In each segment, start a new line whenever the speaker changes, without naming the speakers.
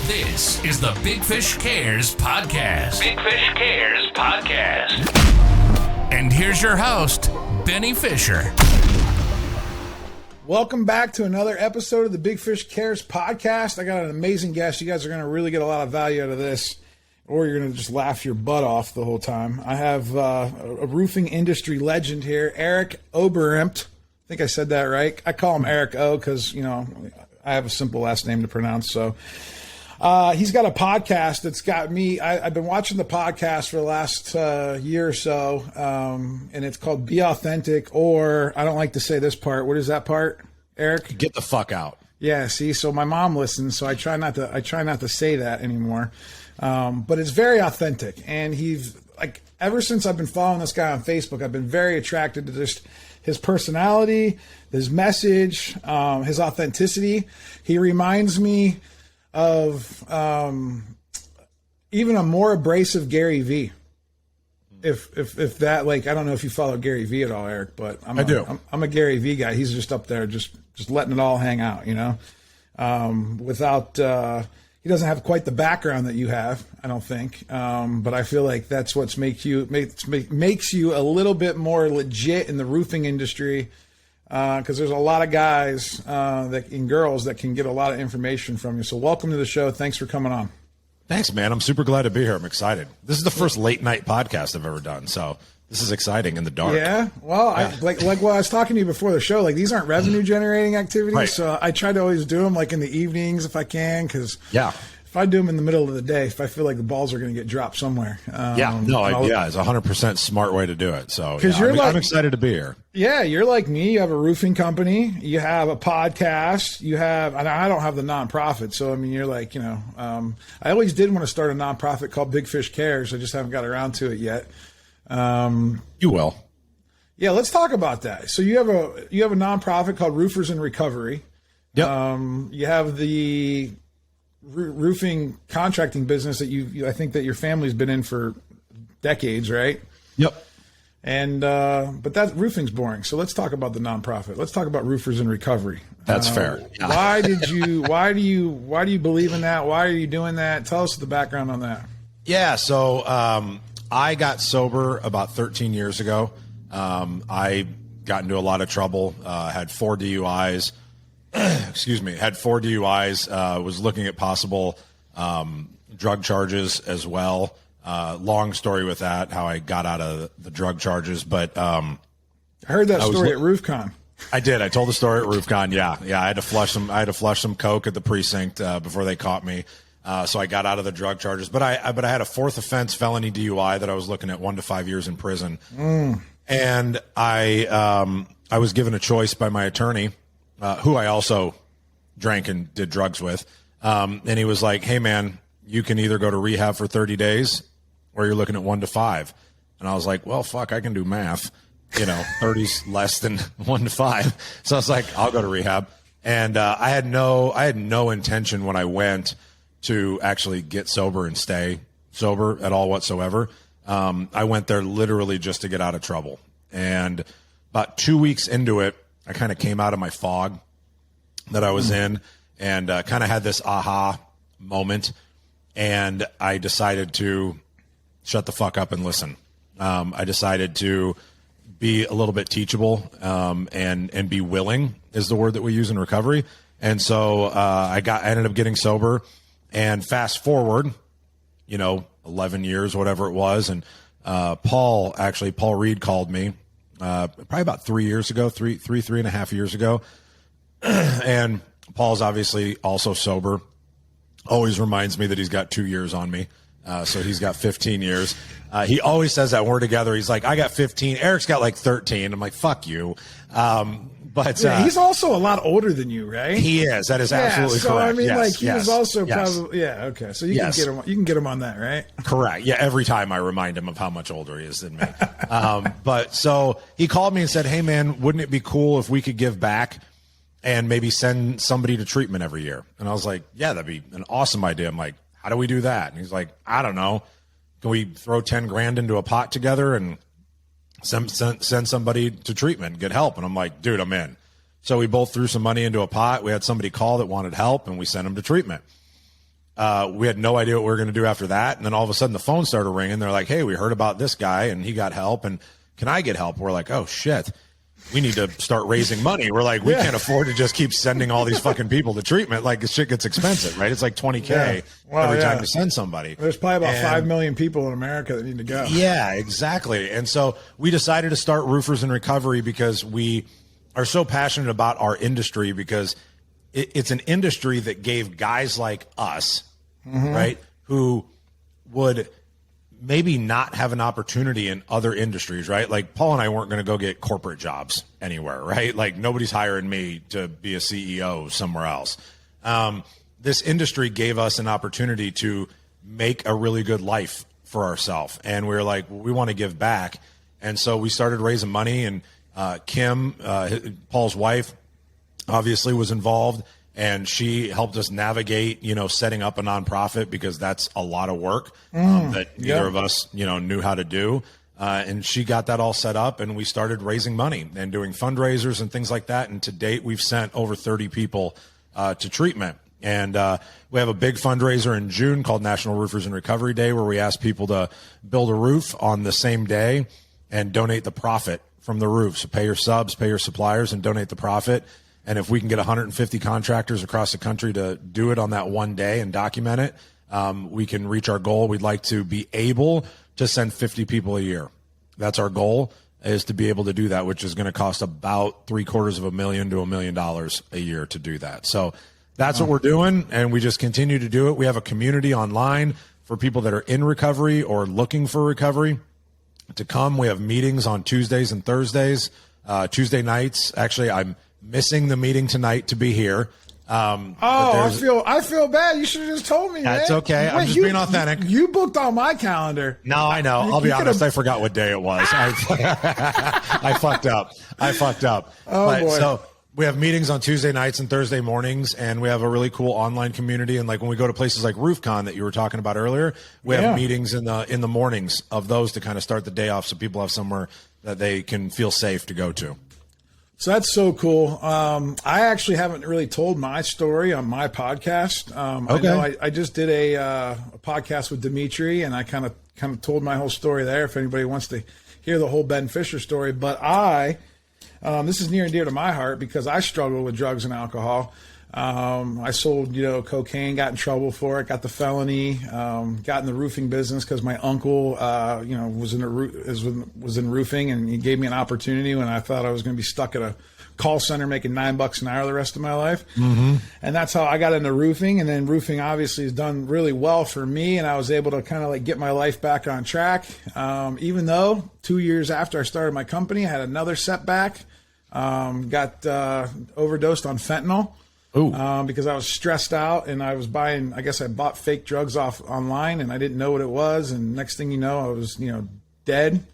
This is the Big Fish Cares Podcast. Big Fish Cares Podcast. And here's your host, Benny Fisher.
Welcome back to another episode of the Big Fish Cares Podcast. I got an amazing guest. You guys are going to really get a lot of value out of this, or you're going to just laugh your butt off the whole time. I have a roofing industry legend here, Eric Oberembt. I think I said that right. I call him Eric O because, you know, I have a simple last name to pronounce. So he's got a podcast that's got me. I've been watching the podcast for the last year or so, and it's called Be Authentic, or I don't like to say this part. What is that part, Eric?
Get the fuck out.
Yeah, see, so my mom listens, so I try not to say that anymore. But it's very authentic, and he's like, ever since I've been following this guy on Facebook, I've been very attracted to just his personality, his message, his authenticity. He reminds me of even a more abrasive Gary V. If that, like, I don't know if you follow Gary V at all, Eric, but I do. I'm a Gary V guy. He's just up there, just letting it all hang out, you know, without. He doesn't have quite the background that you have, I don't think. But I feel like that's what makes you a little bit more legit in the roofing industry. Because there's a lot of guys and girls that can get a lot of information from you. So welcome to the show. Thanks for coming on.
Thanks, man. I'm super glad to be here. I'm excited. This is the first late night podcast I've ever done. So this is exciting in the dark.
Yeah. Well, yeah. Like what I was talking to you before the show, like these aren't revenue generating activities. Right. So I try to always do them like in the evenings if I can. Because if I do them in the middle of the day, if I feel like the balls are going to get dropped somewhere.
It's a 100% smart way to do it. So I'm excited to be here. Yeah,
you're like me. You have a roofing company. You have a podcast. And I don't have the nonprofit. So, I mean, you're like, you know, I always did want to start a nonprofit called Big Fish Cares. I just haven't got around to it yet.
You will.
Yeah, let's talk about that. So you have a nonprofit called Roofers in Recovery.
Yep.
You have the roofing contracting business that I think that your family's been in for decades, right?
Yep.
And but that roofing's boring. So let's talk about the nonprofit. Let's talk about Roofers in Recovery.
That's fair. Yeah.
Why do you believe in that? Why are you doing that? Tell us the background on that.
Yeah. So I got sober about 13 years ago. I got into a lot of trouble. Had 4 DUIs. Had 4 DUIs, was looking at possible drug charges as well. Long story with that, how I got out of the drug charges. But I
heard that story at RoofCon.
I did. I told the story at RoofCon. Yeah. I had to flush some coke at the precinct before they caught me. So I got out of the drug charges. But I had a 4th offense felony DUI that I was looking at 1 to 5 years in prison. And I was given a choice by my attorney, who I also drank and did drugs with. And he was like, hey, man, you can either go to rehab for 30 days or you're looking at 1 to 5. And I was like, well, fuck, I can do math. 30's less than 1 to 5. So I was like, I'll go to rehab. And I had no intention when I went to actually get sober and stay sober at all whatsoever. I went there literally just to get out of trouble. And about 2 weeks into it, I kind of came out of my fog that I was in and kind of had this aha moment. And I decided to shut the fuck up and listen. I decided to be a little bit teachable and be willing is the word that we use in recovery. And so I ended up getting sober, and fast forward, 11 years, whatever it was. And Paul Reed called me probably about 3 years ago, three and a half years ago. And Paul's obviously also sober. Always reminds me that he's got 2 years on me. So he's got 15 years. He always says that when we're together. He's like, I got 15. Eric's got like 13. I'm like, fuck you. But
he's also a lot older than you, right?
He is. That is absolutely
so,
correct.
I mean, he was also probably, okay. So you can get him on that, right?
Correct. Yeah. Every time I remind him of how much older he is than me. But so he called me and said, hey man, wouldn't it be cool if we could give back and maybe send somebody to treatment every year? And I was like, yeah, that'd be an awesome idea. I'm like, how do we do that? And he's like, I don't know. Can we throw 10 grand into a pot together and send somebody to treatment, get help? And I'm like, dude, I'm in. So we both threw some money into a pot. We had somebody call that wanted help, and we sent them to treatment. We had no idea what we were going to do after that. And then all of a sudden the phone started ringing. They're like, hey, we heard about this guy and he got help. And can I get help? We're like, oh, shit. We need to start raising money. We're like, we can't afford to just keep sending all these fucking people to treatment. Like, this shit gets expensive, right? It's like $20K every time to send somebody.
There's probably about 5 million people in America that need to go.
Yeah, exactly. And so we decided to start Roofers in Recovery because we are so passionate about our industry, because it's an industry that gave guys like us, right, who would maybe not have an opportunity in other industries, right? Like Paul and I weren't going to go get corporate jobs anywhere, right? Like nobody's hiring me to be a CEO somewhere else. This industry gave us an opportunity to make a really good life for ourselves. And we were like, well, we want to give back. And so we started raising money, and Kim, Paul's wife, obviously was involved. And she helped us navigate, setting up a nonprofit, because that's a lot of work that neither of us, knew how to do. And she got that all set up, and we started raising money and doing fundraisers and things like that. And to date, we've sent over 30 people to treatment. And we have a big fundraiser in June called National Roofers in Recovery Day, where we ask people to build a roof on the same day and donate the profit from the roof. So pay your subs, pay your suppliers, and donate the profit. And if we can get 150 contractors across the country to do it on that one day and document it, we can reach our goal. We'd like to be able to send 50 people a year. That's our goal, is to be able to do that, which is going to cost about $750,000 to $1 million a year to do that. So that's what we're doing, and we just continue to do it. We have a community online for people that are in recovery or looking for recovery to come. We have meetings on Tuesdays and Thursdays, Tuesday nights. Actually, I'm missing the meeting tonight to be here.
I feel bad. You should have just told me.
That's
man.
okay. I'm just being authentic.
You booked on my calendar.
No, I know. I'll be honest. I forgot what day it was. I fucked up.
Oh, boy.
So we have meetings on Tuesday nights and Thursday mornings, and we have a really cool online community. And like when we go to places like RoofCon that you were talking about earlier, we have meetings in the mornings of those to kind of start the day off, so people have somewhere that they can feel safe to go to.
So that's so cool. I actually haven't really told my story on my podcast. I just did a podcast with Dimitri, and I kind of told my whole story there, if anybody wants to hear the whole Ben Fisher story. But this is near and dear to my heart, because I struggle with drugs and alcohol. I sold, cocaine, got in trouble for it, got the felony, got in the roofing business because my uncle, was in roofing, and he gave me an opportunity when I thought I was going to be stuck at a call center making $9 an hour the rest of my life. Mm-hmm. And that's how I got into roofing. And then roofing obviously has done really well for me, and I was able to kind of like get my life back on track. Even though 2 years after I started my company, I had another setback, got overdosed on fentanyl. Because I was stressed out, and I bought fake drugs off online, and I didn't know what it was. And next thing you know, I was, dead,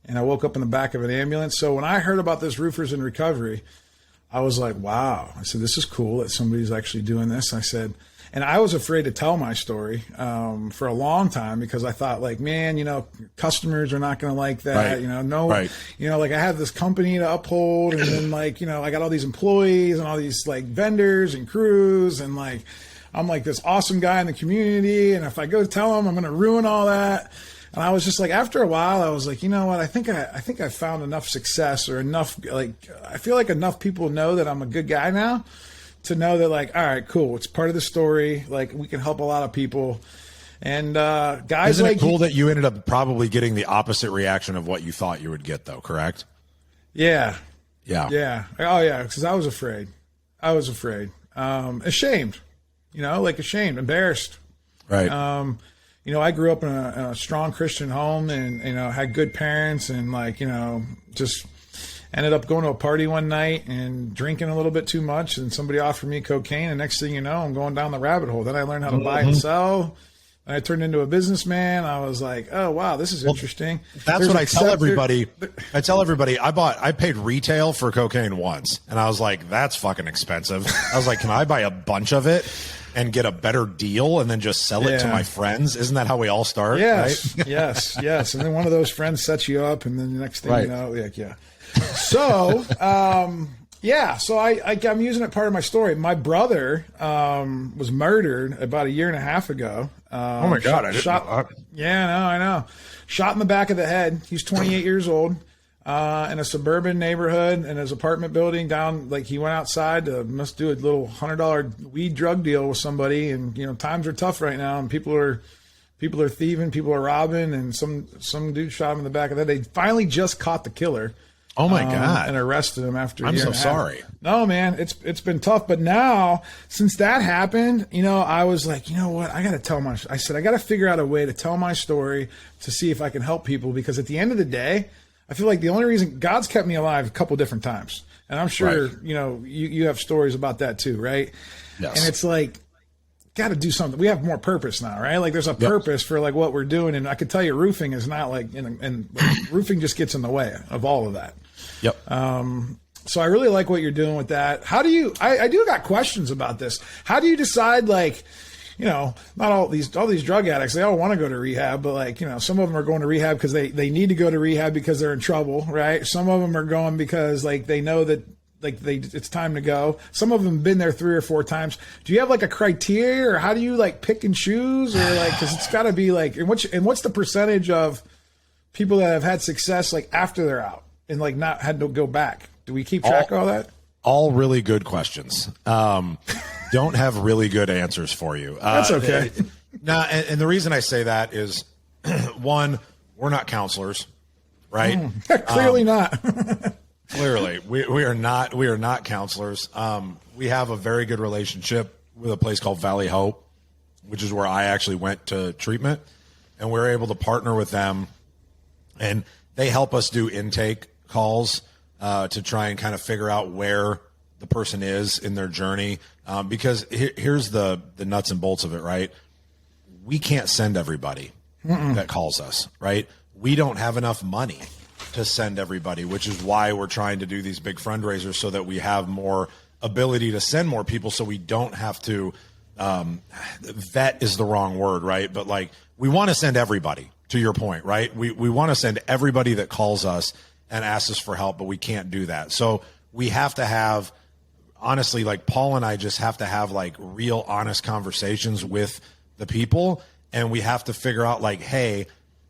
and I woke up in the back of an ambulance. So when I heard about this Roofers in Recovery, I was like, wow. I said, this is cool that somebody's actually doing this. I said, and I was afraid to tell my story for a long time, because I thought, like, man, customers are not going to like that.
Right.
Like I have this company to uphold, and then I got all these employees and all these like vendors and crews, and like I'm like this awesome guy in the community, and if I go tell them, I'm going to ruin all that. And I was just like, after a while, I was like, you know what? I think I found enough success, or enough, like, I feel like enough people know that I'm a good guy now, to know that, like, all right, cool, it's part of the story. Like, we can help a lot of people. And guys,
isn't
like,
it cool that you ended up probably getting the opposite reaction of what you thought you would get, though? Correct?
Yeah.
Oh
yeah, because I was afraid. Ashamed. Ashamed, embarrassed.
Right.
I grew up in a strong Christian home, and had good parents, and just ended up going to a party one night and drinking a little bit too much, and somebody offered me cocaine, and next thing you know, I'm going down the rabbit hole. Then I learned how to buy and sell, and I turned into a businessman. I was like, oh wow, this is interesting.
That's what I tell everybody. I paid retail for cocaine once, and I was like, that's fucking expensive. I was like, can I buy a bunch of it and get a better deal and then just sell it to my friends? Isn't that how we all start?
Yes,
right?
yes. And then one of those friends sets you up, and then the next thing you know, So Yeah, so I'm using it part of my story. My brother was murdered about a year and a half ago.
Oh my God!
Yeah, I know. Shot in the back of the head. He's 28 years old, in a suburban neighborhood in his apartment building. Down, like, he went outside to must do a little $100 weed drug deal with somebody, and times are tough right now, and people are thieving, people are robbing, and some dude shot him in the back of the head. They finally just caught the killer.
Oh my God!
And arrested him after.
I'm so sorry.
No, man, it's been tough. But now, since that happened, I was like, you know what? I got to tell I said I got to figure out a way to tell my story to see if I can help people. Because at the end of the day, I feel like the only reason God's kept me alive a couple different times, and I'm sure you have stories about that too, right?
Yes.
And it's like, got to do something. We have more purpose now, right? Like, there's a purpose for like what we're doing, and I could tell you, roofing is not like, and roofing just gets in the way of all of that.
Yep.
So I really like what you're doing with that. How do you? I do got questions about this. How do you decide? Like, not all these drug addicts, they all want to go to rehab, but like, some of them are going to rehab because they need to go to rehab because they're in trouble, right? Some of them are going because like they know that it's time to go. Some of them have been there 3 or 4 times. Do you have like a criteria, or how do you like pick and choose, or like, because it's got to be like, and what's the percentage of people that have had success like after they're out and like not had to go back? Do we keep track of all that?
All really good questions. Don't have really good answers for you.
That's okay.
And the reason I say that is, one, we're not counselors, right?
Clearly not.
Clearly, we are not counselors. We have a very good relationship with a place called Valley Hope, which is where I actually went to treatment, and we're able to partner with them, and they help us do intake calls to try and kind of figure out where the person is in their journey. Because here's the nuts and bolts of it, right? We can't send everybody that calls us, right? We don't have enough money to send everybody, which is why we're trying to do these big fundraisers so that we have more ability to send more people, so we don't have to vet is the wrong word, right? But like, we want to send everybody, to your point, right? We want to send everybody that calls us and asks us for help, but we can't do that. So we have to have, honestly, like Paul and I just have to have like real honest conversations with the people, and we have to figure out like, hey,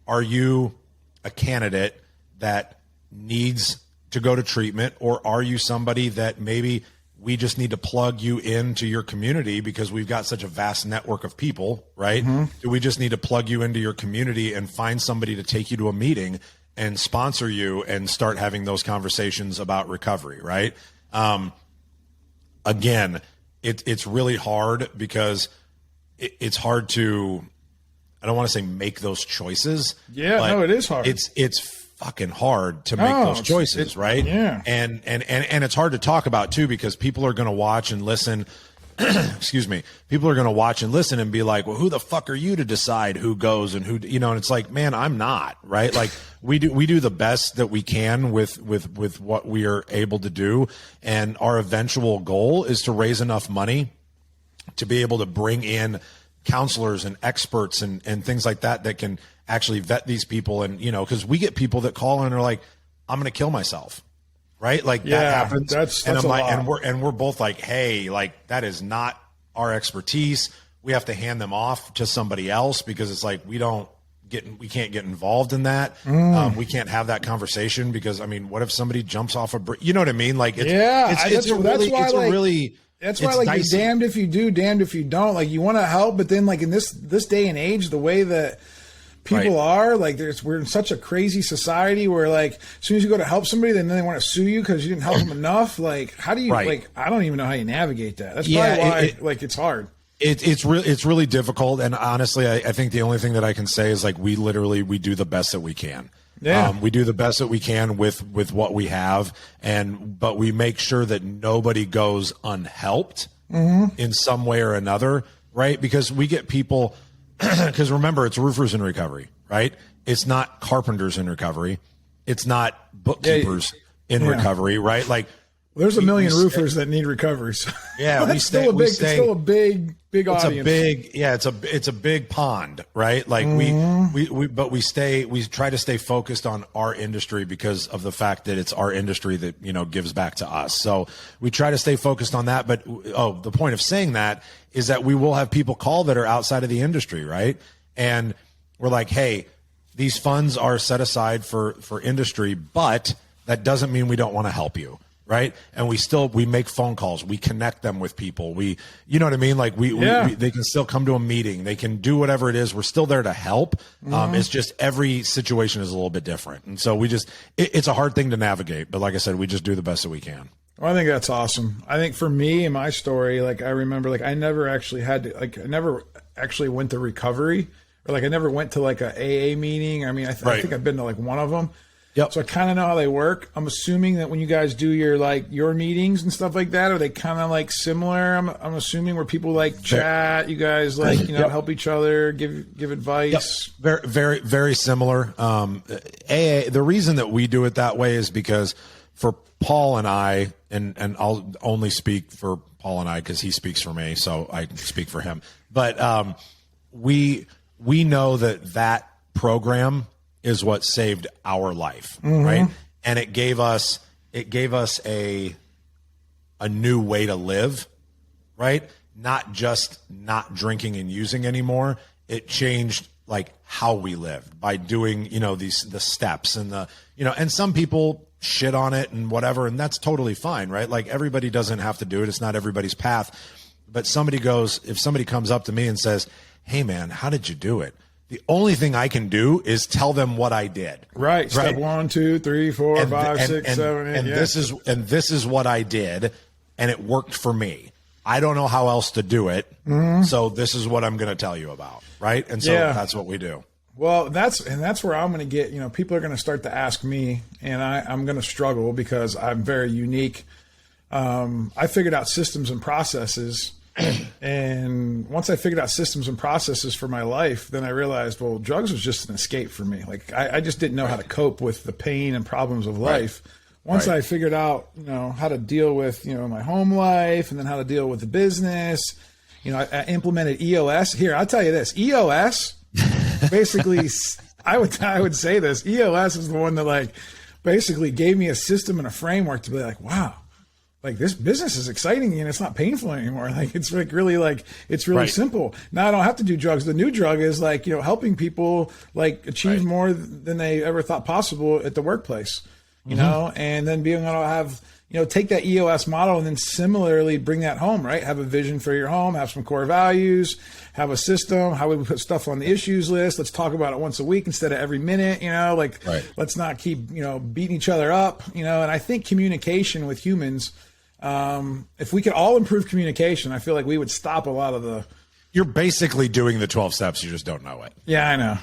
are you a candidate that needs to go to treatment, or are you somebody that maybe we just need to plug you into your community because we've got such a vast network of people, right? Do we just need to plug you into your community and find somebody to take you to a meeting and sponsor you and start having those conversations about recovery, right? Again, it's really hard because it's hard to, I don't want to say make those choices.
Yeah, no, it is hard.
It's fucking hard to make those choices, right?
Yeah.
And it's hard to talk about too, because people are going to watch and listen. Excuse me. People are going to watch and listen and be like, well, who the fuck are you to decide who goes and who, and it's like, man, I'm not, right? Like we do the best that we can with what we are able to do. And our eventual goal is to raise enough money to be able to bring in counselors and experts and things like that can actually vet these people. And, because we get people that call in and are like, I'm going to kill myself. Right. Like that happens.
That's
and I'm
a
like,
lot.
and we're both like, hey, like that is not our expertise. We have to hand them off to somebody else because it's like, we can't get involved in that. We can't have that conversation because, I mean, what if somebody jumps off a bridge? You know what I mean? Like, that's why like,
you're damned if you do, damned if you don't. Like, you want to help, but then like in this day and age, the way that people are, like, we're in such a crazy society where like as soon as you go to help somebody, then they want to sue you because you didn't help them enough. Like, how do you like? I don't even know how you navigate that. That's probably why like it's hard.
It's really difficult. And honestly, I think the only thing that I can say is like we do the best that we can.
Yeah.
We do the best that we can with what we have, but we make sure that nobody goes unhelped in some way or another, right? Because we get people. Because remember, it's roofers in recovery, right? It's not carpenters in recovery. It's not bookkeepers in recovery, right? Like
There's a million roofers that need recoveries.
Yeah,
it's still a big audience.
It's a big pond, right? Like we try to stay focused on our industry because of the fact that it's our industry that, you know, gives back to us. So we try to stay focused on that. But the point of saying that is that we will have people call that are outside of the industry, right? And we're like, hey, these funds are set aside for industry, but that doesn't mean we don't want to help you. Right. And we make phone calls. We connect them with people. You know what I mean? Like they can still come to a meeting. They can do whatever it is. We're still there to help. It's just every situation is a little bit different. And so it's a hard thing to navigate. But like I said, we just do the best that we can.
Well, I think that's awesome. I think for me and my story, like I remember, like I never actually went to recovery, or like I never went to like a AA meeting. I mean, I think I've been to like one of them.
Yep.
So I kind of know how they work. I'm assuming that when you guys do your meetings and stuff like that, are they kind of like similar? I'm assuming where people like chat, you guys like, you know, help each other, give advice.
Yep. Very, very, very similar. AA, the reason that we do it that way is because for Paul and I, and I'll only speak for Paul and I because he speaks for me, so I speak for him. But we know that program is what saved our life, right? And it gave us a new way to live, right? Not just not drinking and using anymore. It changed like how we lived by doing, you know, the steps and and some people shit on it and whatever, and that's totally fine, right? Like everybody doesn't have to do it. It's not everybody's path. But if somebody comes up to me and says, "Hey man, how did you do it?" The only thing I can do is tell them what I did.
Right. Step 1, 2, 3, 4, 5, 6, 7, 8.
And this is what I did, and it worked for me. I don't know how else to do it, so this is what I'm going to tell you about, right? And so that's what we do.
Well, that's where I'm going to get. You know, people are going to start to ask me, and I'm going to struggle because I'm very unique. I figured out systems and processes. And once I figured out systems and processes for my life, then I realized, well, drugs was just an escape for me. Like I just didn't know how to cope with the pain and problems of life. Once I figured out, you know, how to deal with, you know, my home life and then how to deal with the business, you know, I implemented EOS. Here, I'll tell you this, EOS basically, I would say this, EOS is the one that like basically gave me a system and a framework to be like, wow, like this business is exciting and it's not painful anymore. Like it's like really like it's really simple. Now I don't have to do drugs. The new drug is like, you know, helping people like achieve more than they ever thought possible at the workplace. You know, and then being able to have, you know, take that EOS model and then similarly bring that home, right? Have a vision for your home, have some core values, have a system, how we put stuff on the issues list. Let's talk about it once a week instead of every minute, you know, like let's not keep, you know, beating each other up, you know, and I think communication with humans, if we could all improve communication, I feel like we would stop a lot of the.
You're basically doing the 12 steps. You just don't know it.
Yeah, I know.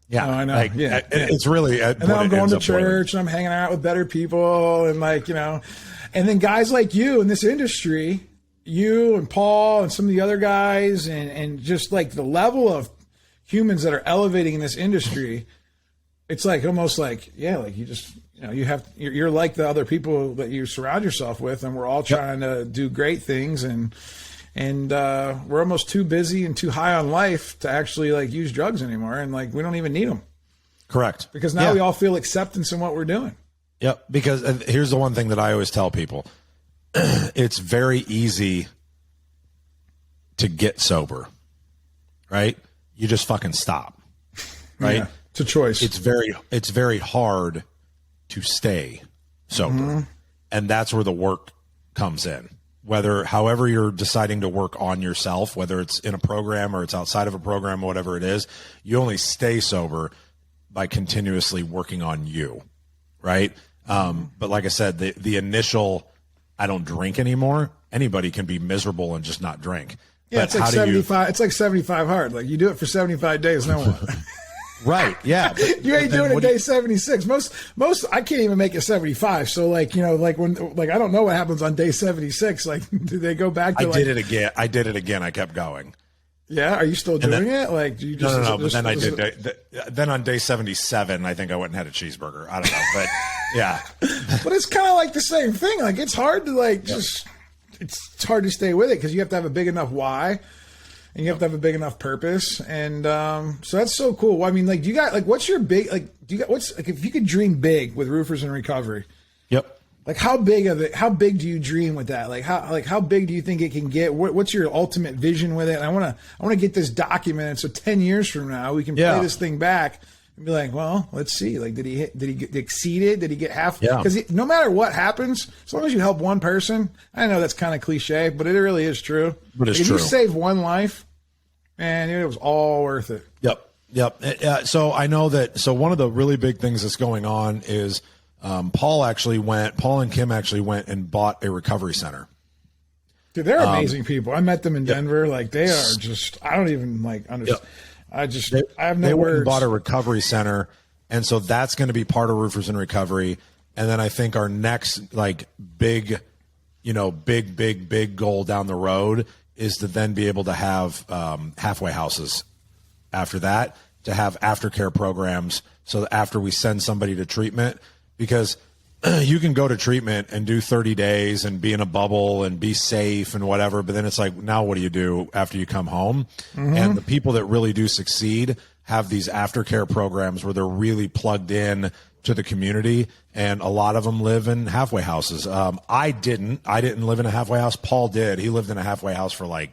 Yeah,
I know.
Like, it's really.
And then I'm going to church and I'm hanging out with better people and like, you know, and then guys like you in this industry, you and Paul and some of the other guys and just like the level of humans that are elevating in this industry, it's like almost like, yeah, like you just, you know, you're like the other people that you surround yourself with, and we're all trying to do great things and we're almost too busy and too high on life to actually like use drugs anymore. And like, we don't even need them.
Correct.
Because now we all feel acceptance in what we're doing.
Yep. Because here's the one thing that I always tell people. It's very easy to get sober, right? You just fucking stop, right?
Yeah, it's a choice.
It's very hard to stay sober. And that's where the work comes in. However you're deciding to work on yourself, whether it's in a program or it's outside of a program, whatever it is, you only stay sober by continuously working on you, right? But like I said, the initial, I don't drink anymore. Anybody can be miserable and just not drink.
Yeah,
but
it's like 75. It's like 75 hard. Like you do it for 75 days, no one.
Right. Yeah.
You ain't doing it day 76. Most I can't even make it 75. So like, you know, like when, like, I don't know what happens on day 76. Like, do they go back to
I did it again. I kept going.
Yeah. Are you still doing it? Like, do you just,
no. But then then on day 77, I think I went and had a cheeseburger. I don't know, but Yeah.
But it's kind of like the same thing. Like, it's hard to like just, it's hard to stay with it because you have to have a big enough why and you have to have a big enough purpose. And so that's so cool. I mean, like, do you got, like, what's your big, like, do you got, what's, like, if you could dream big with Roofers in Recovery?
Yep.
Like, how big of it? How big do you dream with that? Like, how big do you think it can get? What's your ultimate vision with it? And I want to get this documented so 10 years from now we can play this thing back and be like, well, let's see. Like, did he exceed it? Did he get half?
Yeah.
Because no matter what happens, as long as you help one person, I know that's kind of cliche, but it really is true.
But it's
if
true.
you save one life, man, it was all worth it.
Yep. So I know that. So one of the really big things that's going on is. Paul and Kim actually went and bought a recovery center.
Dude, they're amazing people. I met them in Denver. Like, they are just, I don't even like understand. I have no
words. They went and bought a recovery center. And so that's going to be part of Roofers in Recovery. And then I think our next like big goal down the road is to then be able to have halfway houses after that, to have aftercare programs. So that after we send somebody to treatment, because you can go to treatment and do 30 days and be in a bubble and be safe and whatever. But then it's like, now what do you do after you come home? Mm-hmm. And the people that really do succeed have these aftercare programs where they're really plugged in to the community. And a lot of them live in halfway houses. I didn't live in a halfway house. Paul did. He lived in a halfway house for like,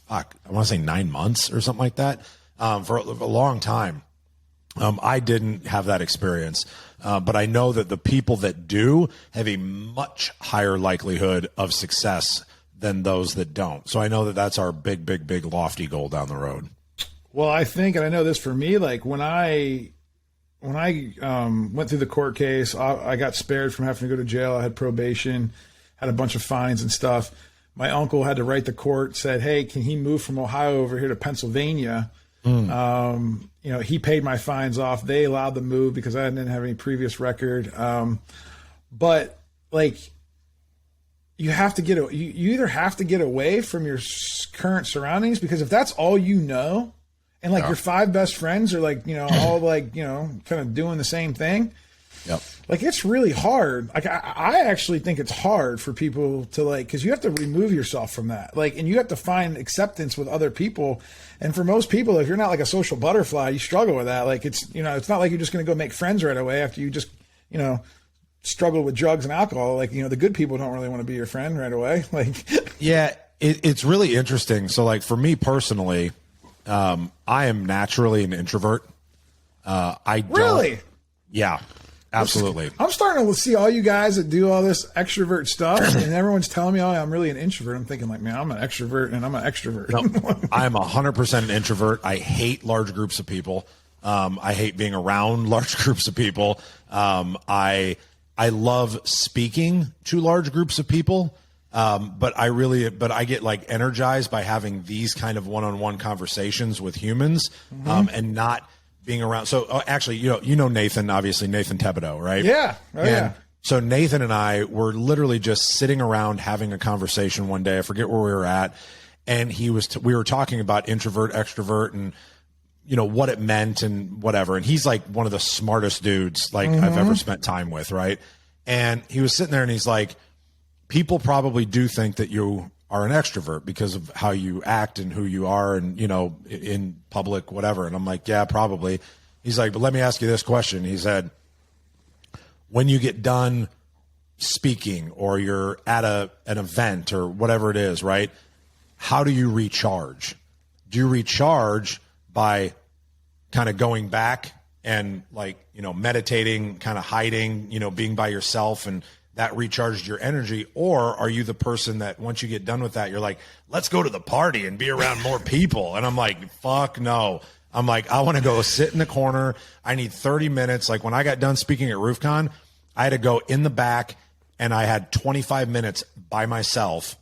I want to say 9 months or something like that, for a long time. I didn't have that experience. But I know that the people that do have a much higher likelihood of success than those that don't. So I know that that's our big, lofty goal down the road.
Well, I think, and I know this for me, like when I went through the court case, I got spared from having to go to jail. I had probation, had a bunch of fines and stuff. My uncle had to write the court, said, hey, can he move from Ohio over here to Pennsylvania? He paid my fines off. They allowed the move because I didn't have any previous record. But like, you have to you either have to get away from your current surroundings, because if that's all you know, and like your 5 best friends are like, all like, kind of doing the same thing.
Yep.
Like, it's really hard. Like, I actually think it's hard for people to like, because you have to remove yourself from that. Like, and you have to find acceptance with other people. And for most people, if you're not like a social butterfly, you struggle with that. Like, it's, it's not like you're just going to go make friends right away after you just, struggle with drugs and alcohol. Like, the good people don't really want to be your friend right away. Like,
yeah, it's really interesting. So like for me personally, I am naturally an introvert. I don't.
Really?
Yeah. Absolutely.
I'm starting to see all you guys that do all this extrovert stuff, and everyone's telling me, oh, I'm really an introvert. I'm thinking like, man, I'm an extrovert and I'm an extrovert.
No, I'm 100% an introvert. I hate large groups of people. I hate being around large groups of people. I love speaking to large groups of people. But I get like energized by having these kind of one-on-one conversations with humans, and not being around. So actually, Nathan, obviously Nathan Thibodeau, right?
Yeah. Yeah.
So Nathan and I were literally just sitting around having a conversation one day. I forget where we were at. And we were talking about introvert, extrovert, and what it meant and whatever. And he's like one of the smartest dudes like I've ever spent time with. Right. And he was sitting there and he's like, people probably do think that you are an extrovert because of how you act and who you are and, in public, whatever. And I'm like, yeah, probably. He's like, but let me ask you this question. He said, when you get done speaking or you're at an event or whatever it is, right? How do you recharge? Do you recharge by kind of going back and like, meditating, kind of hiding, being by yourself and that recharged your energy? Or are you the person that once you get done with that, you're like, let's go to the party and be around more people? And I'm like, fuck no. I'm like, I want to go sit in the corner. I need 30 minutes. Like when I got done speaking at RoofCon, I had to go in the back and I had 25 minutes by myself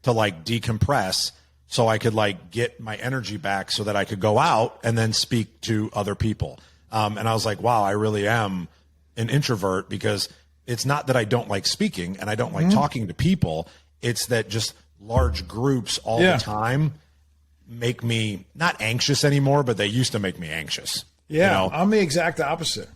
to like decompress so I could like get my energy back so that I could go out and then speak to other people. And I was like, wow, I really am an introvert, because it's not that I don't like speaking and I don't like talking to people. It's that just large groups all the time make me not anxious anymore, but they used to make me anxious.
Yeah, I'm the exact opposite.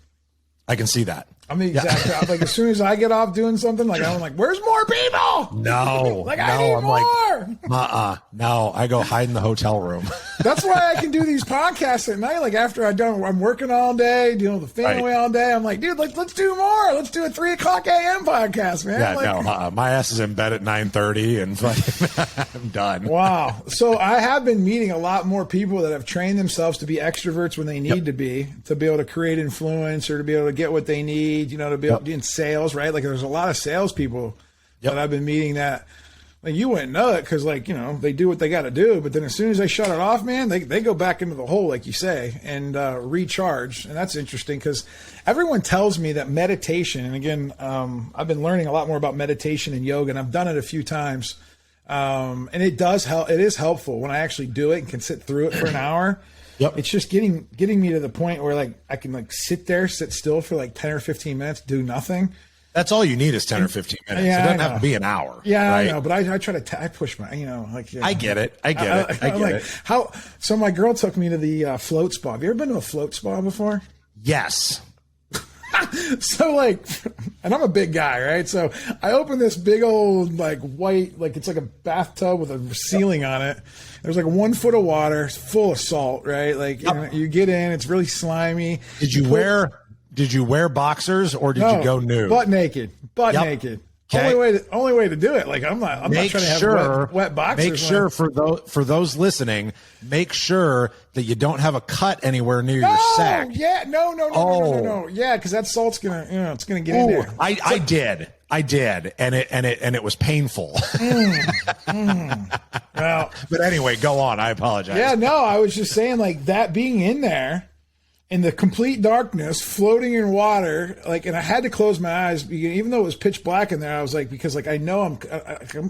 I can see that.
I'm the exact like as soon as I get off doing something, like I'm like, where's more people?
No,
like
no,
I need
I'm
more.
like, no, I go hide in the hotel room.
That's why I can do these podcasts at night. Like after I'm working all day, dealing with the family all day. I'm like, dude, let's do more. Let's do a 3:00 a.m. podcast, man.
Yeah,
like,
my ass is in bed at 9:30 and fucking I'm done.
Wow. So I have been meeting a lot more people that have trained themselves to be extroverts when they need to be able to create influence or to be able to get what they need, to be able to be in sales, right? Like there's a lot of salespeople that I've been meeting that like you wouldn't know it because like, they do what they got to do. But then as soon as they shut it off, man, they go back into the hole, like you say, and recharge. And that's interesting because everyone tells me that meditation, and again, I've been learning a lot more about meditation and yoga, and I've done it a few times. And it does help. It is helpful when I actually do it and can sit through it for an hour. Yep. It's just getting me to the point where like I can like sit still for like 10 or 15 minutes, do nothing.
That's all you need is 10 or 15 minutes.
Yeah,
it doesn't have to be an hour.
Yeah,
right?
I know, but I try to I push my, like
I get it. I get it.
So my girl took me to the float spa. Have you ever been to a float spa before?
Yes.
So like, and I'm a big guy, right? So I open this big old like white, like it's like a bathtub with a ceiling on it. There's like 1 foot of water, it's full of salt, right? Like you get in, it's really slimy.
Did you wear boxers or did you go nude?
Butt naked. Naked. Okay. Only way to do it. Like I'm not trying to have wet boxers.
Make sure for those listening, make sure that you don't have a cut anywhere near your sack.
Yeah, no. Yeah, because that salt's gonna, it's gonna get in there.
I did, and it was painful.
Well,
but anyway, go on. I apologize.
Yeah, no, I was just saying like that being in there. In the complete darkness, floating in water, like, and I had to close my eyes, even though it was pitch black in there. I was like, because like I know I'm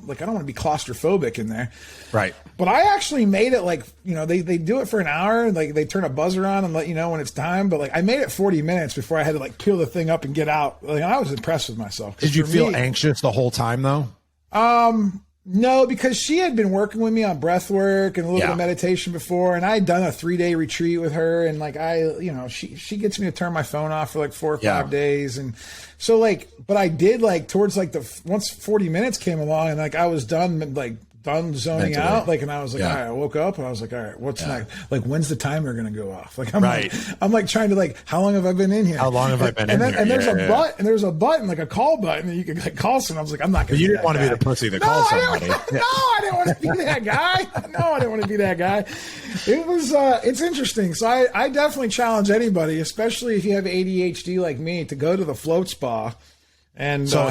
like I don't want to be claustrophobic in there,
right?
But I actually made it like they do it for an hour, like they turn a buzzer on and let you know when it's time. But like I made it 40 minutes before I had to like peel the thing up and get out. Like I was impressed with myself.
Did you feel anxious the whole time though?
No, because she had been working with me on breath work and a little bit of meditation before, and I had done a 3-day retreat with her, and like she gets me to turn my phone off for like 4 or 5 days, and so like, but I did like towards like once 40 minutes came along, and like I was done zoning out, like, and I was like, all right, I woke up and I was like, all right, what's next? Like, when's the timer going to go off? Like, I'm like trying to like, how long have I been in here?
How long have I been in here?
And there's a button, like a call button that you can like call someone. I was like, I'm not going to.
You didn't want to be the pussy that calls somebody.
I didn't want to be that guy. No, I didn't want to be that guy. It was, it's interesting. So I definitely challenge anybody, especially if you have ADHD like me, to go to the float spa. And
so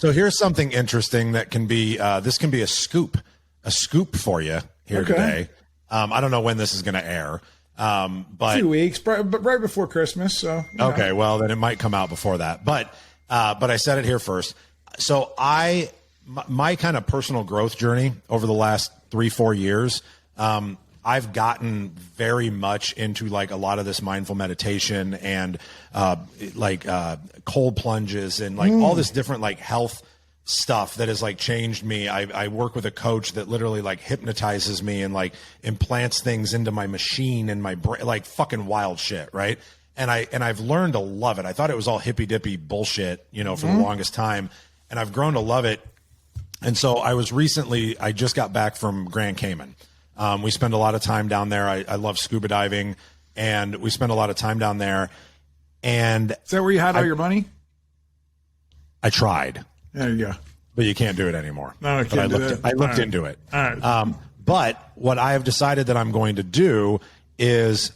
here's something interesting that can be this can be a scoop for you here today. I don't know when this is going to air, but
2 weeks, but right before Christmas. So
okay, well then it might come out before that. But I said it here first. So my kind of personal growth journey over the last 3-4 years. I've gotten very much into like a lot of this mindful meditation and cold plunges and like all this different like health stuff that has like changed me. I work with a coach that literally like hypnotizes me and like implants things into my machine and my brain, like fucking wild shit, right? And I've learned to love it. I thought it was all hippy dippy bullshit, for the longest time, and I've grown to love it. And so I just got back from Grand Cayman. We spend a lot of time down there. I love scuba diving, and we spend a lot of time down there. And
is that where you had all your money?
I tried.
There you go.
But you can't do it anymore.
No,
I looked into it.
All right.
But what I have decided that I'm going to do is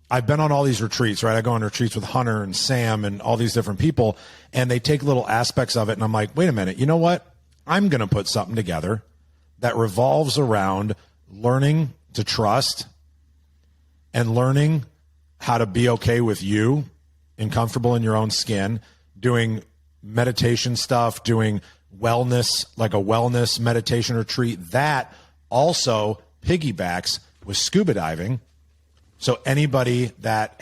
I've been on all these retreats, right? I go on retreats with Hunter and Sam and all these different people, and they take little aspects of it. And I'm like, wait a minute, you know what? I'm going to put something together that revolves around learning to trust and learning how to be okay with you and comfortable in your own skin, doing meditation stuff, doing wellness, like a wellness meditation retreat that also piggybacks with scuba diving. So anybody that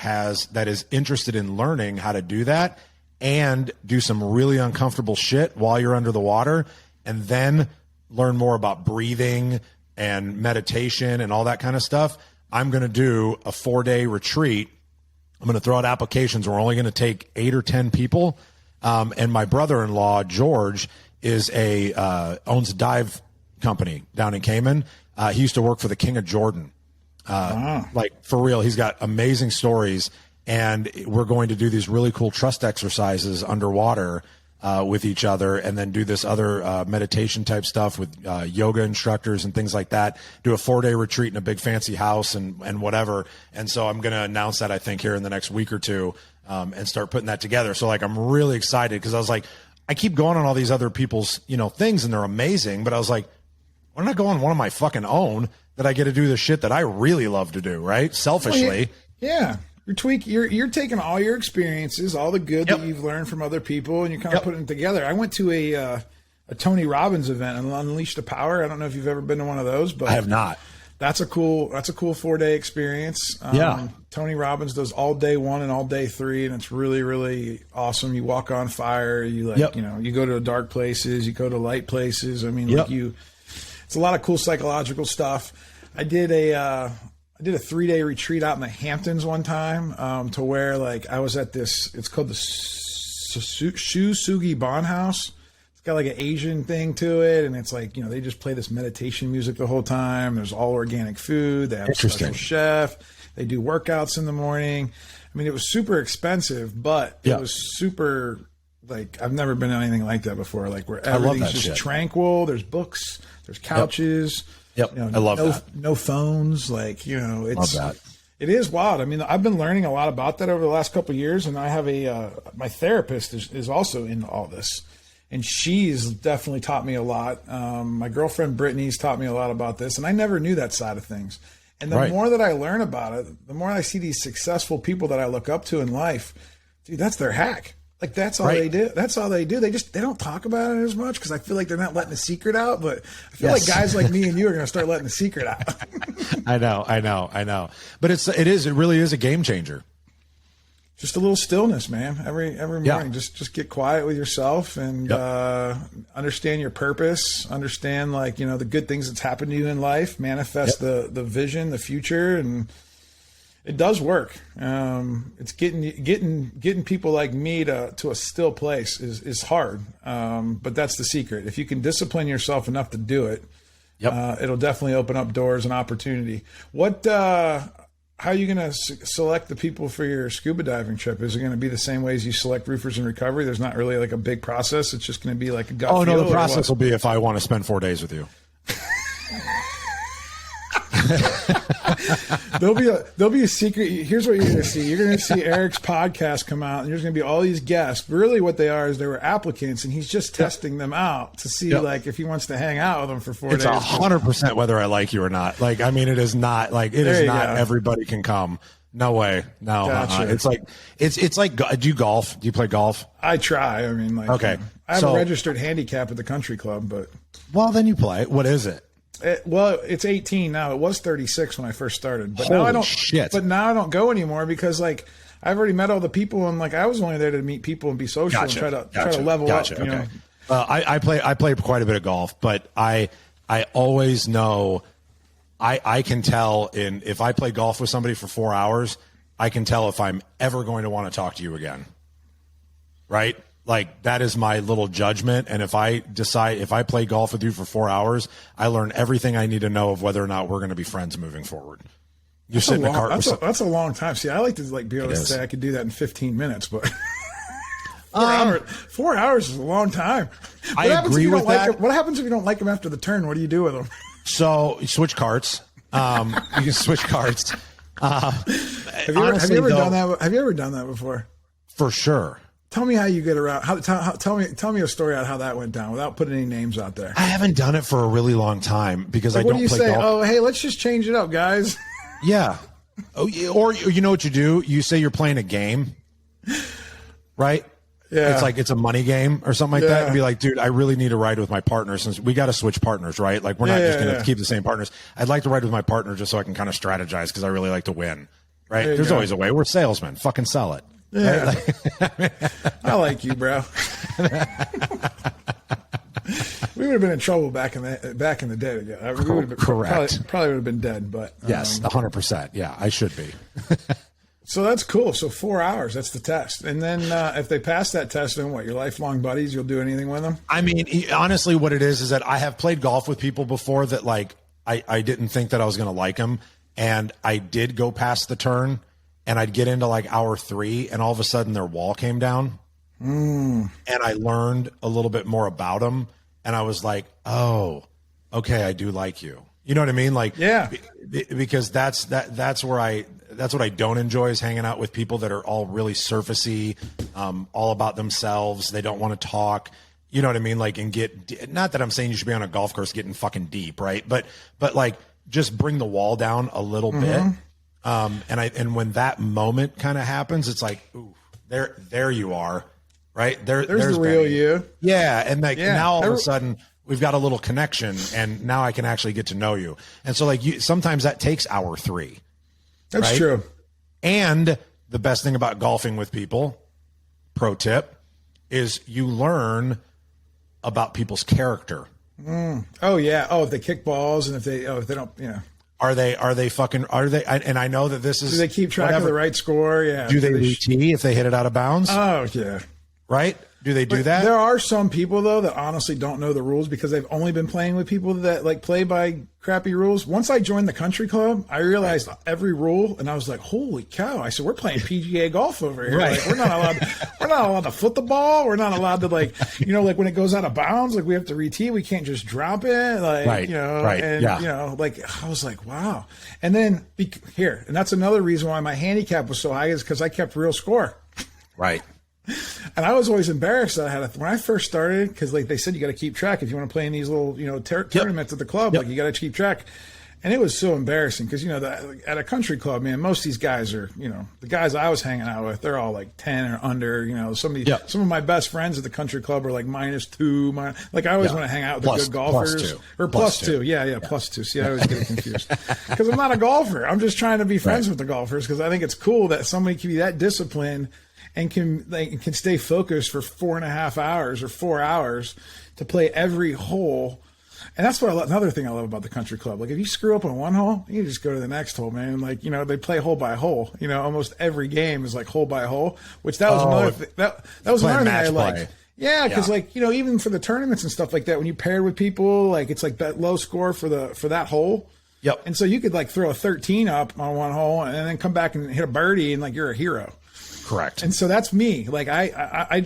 is interested in learning how to do that and do some really uncomfortable shit while you're under the water, and then learn more about breathing and meditation and all that kind of stuff, I'm going to do a 4-day retreat. I'm going to throw out applications. We're only going to take 8 or 10 people. And my brother-in-law, George, owns a dive company down in Cayman. He used to work for the King of Jordan. Like, for real, he's got amazing stories. And we're going to do these really cool trust exercises underwater with each other, and then do this other meditation type stuff with yoga instructors and things like that. Do a 4-day retreat in a big fancy house and whatever. And so I'm going to announce that, I think, here in the next week or two, and start putting that together. So, like, I'm really excited because I was like, I keep going on all these other people's, things, and they're amazing. But I was like, why don't I go on one of my fucking own that I get to do the shit that I really love to do, right? Selfishly.
Yeah. You're taking all your experiences, all the good that you've learned from other people, and you're kind of putting it together. I went to a Tony Robbins event and Unleash the Power. I don't know if you've ever been to one of those, but
I have not.
That's a cool 4-day experience. Tony Robbins does all day 1 and all day 3, and it's really, really awesome. You walk on fire. You you go to dark places, you go to light places. I mean, it's a lot of cool psychological stuff. I did a 3-day retreat out in the Hamptons one time, to where, like, I was at this, it's called the Shu Sugi Bon House. It's got like an Asian thing to it. And it's like, they just play this meditation music the whole time. There's all organic food. They have a special chef. They do workouts in the morning. I mean, it was super expensive, but it was super, like, I've never been in anything like that before. Like, where everything's just tranquil. There's books, there's couches.
I love that.
No phones, like,
love that.
It is wild. I mean, I've been learning a lot about that over the last couple of years, and I have my therapist is also into all this, and she's definitely taught me a lot. My girlfriend Brittany's taught me a lot about this, and I never knew that side of things. And the more that I learn about it, the more I see these successful people that I look up to in life. Dude, that's their hack. Like, that's all they do. That's all they do. They don't talk about it as much because I feel like they're not letting the secret out. But I feel like guys like me and you are going to start letting the secret out.
I know. But it really is a game changer.
Just a little stillness, man. Every morning, just get quiet with yourself and understand your purpose. Understand, like, the good things that's happened to you in life. Manifest the vision, the future, and it does work. It's getting people like me to a still place is hard. But that's the secret. If you can discipline yourself enough to do it, it'll definitely open up doors and opportunity. How are you going to select the people for your scuba diving trip? Is it going to be the same way as you select roofers in recovery? There's not really like a big process. It's just going to be like a gut feel.
No, the process will be if I want to spend 4 days with you.
There'll be a secret. Here's what you're going to see. You're going to see Eric's podcast come out, and there's going to be all these guests. Really, what they are is they were applicants, and he's just testing them out to see like if he wants to hang out with them for 4 days.
It's 100% whether I like you or not. Like, I mean, it is not like everybody can come. No way. No.
Gotcha.
It's like, do you golf? Do you play golf?
I try. I mean, like,
okay.
I have a registered handicap at the country club, but
then you play. What is it?
It's 18 now. It was 36 when I first started, but now I don't.
Shit.
But now I don't go anymore because, like, I've already met all the people, and, like, I was only there to meet people and be social and try to level up. You know?
I play quite a bit of golf, but I always know I can tell if I play golf with somebody for 4 hours, I can tell if I'm ever going to want to talk to you again. Right? Like, that is my little judgment. And if I play golf with you for 4 hours, I learn everything I need to know of whether or not we're going to be friends moving forward. That's a long time. See, I like to be able to say I could do that in 15 minutes, but 4 hours is a long time. I agree with that.
What happens if you don't like them after the turn? What do you do with them?
So you switch carts. You can switch carts.
Have you ever done that before?
For sure.
Tell me how you get around. Tell me a story on how that went down without putting any names out there.
I haven't done it for a really long time because I don't play golf. What do you say?
Oh, hey, let's just change it up, guys.
Yeah. Oh, or you know what you do? You say you're playing a game, right? Yeah. It's a money game or something like that. And be like, dude, I really need to ride with my partner since we got to switch partners, right? Like, we're not just going to keep the same partners. I'd like to ride with my partner just so I can kind of strategize because I really like to win, right? There's always a way. We're salesmen. Fucking sell it.
Yeah. Right? I like you, bro. We would have been in trouble back in the day together.
Correct.
Probably would have been dead, but
yes, 100%. Yeah, I should be.
So that's cool. So 4 hours, that's the test. And then if they pass that test, then what, your lifelong buddies, you'll do anything with them?
I mean, honestly, what it is that I have played golf with people before that like I didn't think that I was going to like them. And I did go past the turn and I'd get into like hour 3 and all of a sudden their wall came down. And I learned a little bit more about them. And I was like, oh, okay, I do like you. You know what I mean? Like,
yeah,
because that's what I don't enjoy is hanging out with people that are all really surfacey, all about themselves. They don't want to talk. You know what I mean? Like, and not that I'm saying you should be on a golf course getting fucking deep, right? But like, just bring the wall down a little bit. And when that moment kind of happens, it's like, ooh, there you are, right? There's
the real you.
Yeah. And like now all of a sudden we've got a little connection and now I can actually get to know you. And so like sometimes that takes hour 3.
That's
right?
true.
And the best thing about golfing with people, pro tip, is you learn about people's character.
Oh yeah. Oh, if they kick balls and if they don't, yeah.
Are they and I know that this is,
do they keep track of the right score? Yeah.
Do they tee if they hit it out of bounds?
Oh yeah.
Right? Do they do that?
There are some people though that honestly don't know the rules because they've only been playing with people that like play by crappy rules. Once I joined the country club, I realized every rule, and I was like, "Holy cow!" I said, "We're playing PGA golf over here.
Right.
Like, we're not allowed to foot the ball. We're not allowed to like when it goes out of bounds, like we have to re-tee. We can't just drop it. Like And like I was like, wow. And then and that's another reason why my handicap was so high is because I kept real score.
Right.
And I was always embarrassed that I had when I first started, because like they said, you got to keep track if you want to play in these little, tournaments at the club, like you got to keep track. And it was so embarrassing because, at a country club, man, most of these guys are, the guys I was hanging out with, they're all like 10 or under, some of my best friends at the country club are like -2. Like I always want to hang out with the good golfers plus two. Yeah. Plus 2. See, I always get confused because I'm not a golfer. I'm just trying to be friends with the golfers because I think it's cool that somebody can be that disciplined and can stay focused for 4.5 hours or 4 hours to play every hole. And that's what another thing I love about the country club. Like if you screw up on one hole, you just go to the next hole, man. Like, they play hole by hole. Almost every game is like hole by hole, which that was another thing. That was another thing I liked. Yeah, because even for the tournaments and stuff like that, when you paired with people, like it's like that low score for that hole.
Yep.
And so you could like throw a 13 up on one hole and then come back and hit a birdie and like you're a hero.
Correct.
And so that's me. Like I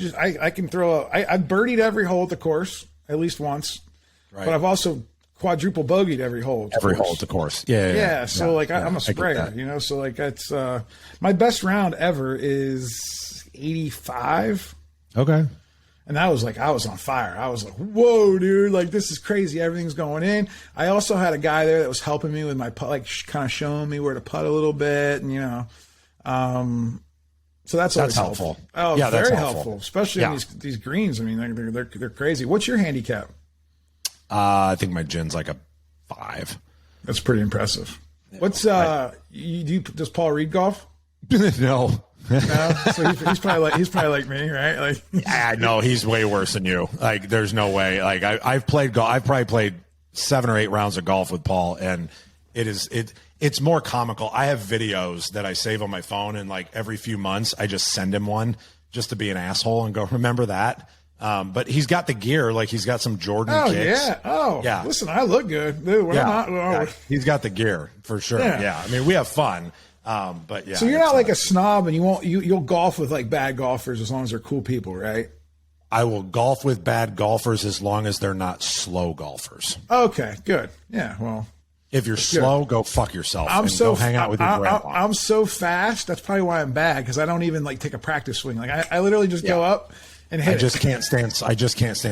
can throw I birdied every hole at the course at least once, right. But I've also quadruple bogeyed every hole.
Hole at the course. Yeah.
So I'm a sprayer, so like that's my best round ever is 85.
Okay.
And that was like, I was on fire. I was like, whoa, dude, like this is crazy. Everything's going in. I also had a guy there that was helping me with my putt, like kind of showing me where to putt a little bit and, so that's helpful. Oh, yeah, very helpful, especially on these greens. I mean, they're crazy. What's your handicap?
I think my gin's like a 5.
That's pretty impressive. What's does Paul Reed golf?
No.
So he's probably like me, right? Like,
yeah, no, he's way worse than you. Like, there's no way. Like, I've played golf. I've probably played 7 or 8 rounds of golf with Paul, and it's more comical. I have videos that I save on my phone, and like every few months, I just send him one just to be an asshole and go, remember that? But he's got the gear, like he's got some Jordan kicks.
Yeah. Oh, yeah. Listen, I look good, dude.
He's got the gear for sure. Yeah. I mean, we have fun. But yeah.
So you're not like a snob, and you'll golf with like bad golfers as long as they're cool people, right?
I will golf with bad golfers as long as they're not slow golfers.
Okay, good. Yeah, well.
If you're slow, go fuck yourself. Go hang out with your grandma.
I'm so fast. That's probably why I'm bad, because I don't even like take a practice swing. Like I literally just go up and hit. I just can't stand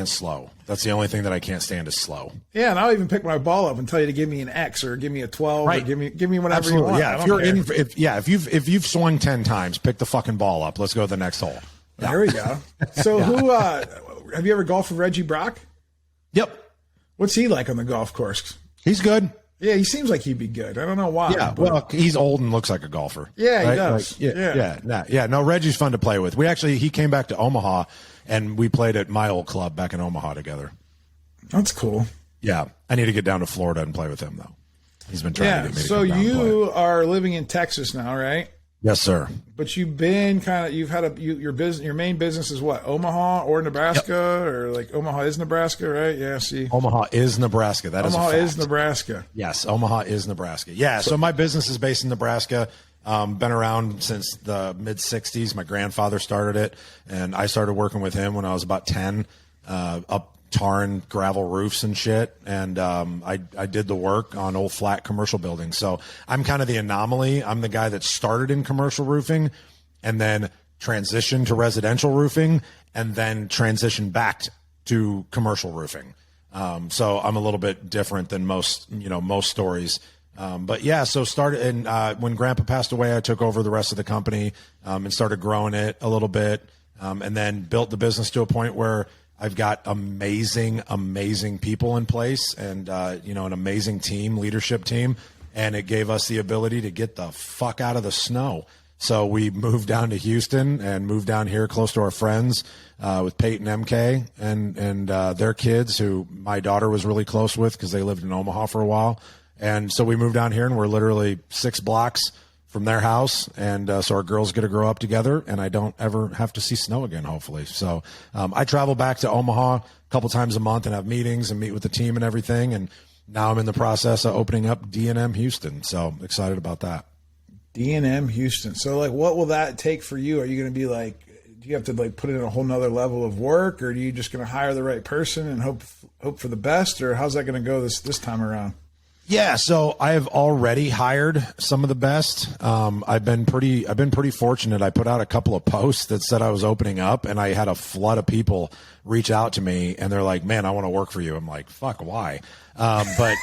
slow. That's the only thing that I can't stand is slow. Yeah, and I'll even pick my ball up and tell you to give me an X or give me a 12 or give me whatever you want.
Yeah, if you've swung 10 times, pick the fucking ball up. Let's go to the next hole. Yeah.
There we go. So have you ever golfed with Reggie Brock?
Yep.
What's he like on the golf course?
He's good.
Yeah, he seems like he'd be good. I don't know why.
Yeah, well, he's old and looks like a golfer.
Yeah, right? He does.
Like, no, Reggie's fun to play with. He came back to Omaha, and we played at my old club back in Omaha together.
That's cool.
Yeah, I need to get down to Florida and play with him, though. He's been trying to get me to come down and play.
So you are living in Texas now, right?
Yes, sir.
But you've been you've had your business, your main business is what? Omaha or Nebraska, or like Omaha is Nebraska, right? Yeah. See,
Omaha is Nebraska. That is a fact.
Omaha is Nebraska.
Yes, Omaha is Nebraska. Yeah. So my business is based in Nebraska. Been around since the mid '60s. My grandfather started it, and I started working with him when I was about 10, up tarring gravel roofs and shit. And I did the work on old flat commercial buildings. So I'm kind of the anomaly. I'm the guy that started in commercial roofing and then transitioned to residential roofing and then transitioned back to commercial roofing. So I'm a little bit different than most stories. But yeah, so started, and when Grandpa passed away, I took over the rest of the company and started growing it a little bit, and then built the business to a point where I've got amazing people in place, and an amazing leadership team, and it gave us the ability to get the fuck out of the snow. So we moved down to Houston and moved down here close to our friends with Peyton MK and their kids, who my daughter was really close with because they lived in Omaha for a while. And so we moved down here, and we're literally 6 blocks from their house. And so our girls get to grow up together, and I don't ever have to see snow again, hopefully. So I travel back to Omaha a couple times a month and have meetings and meet with the team and everything. And now I'm in the process of opening up D&M Houston. So excited about that.
D&M Houston. So like, what will that take for you? Are you going to be like, do you have to like put in a whole nother level of work, or are you just going to hire the right person and hope for the best? Or how's that going to go this time around?
Yeah, so I have already hired some of the best. I've been pretty fortunate. I put out a couple of posts that said I was opening up, and I had a flood of people reach out to me, and they're like, "Man, I want to work for you." I'm like, "Fuck, why?" But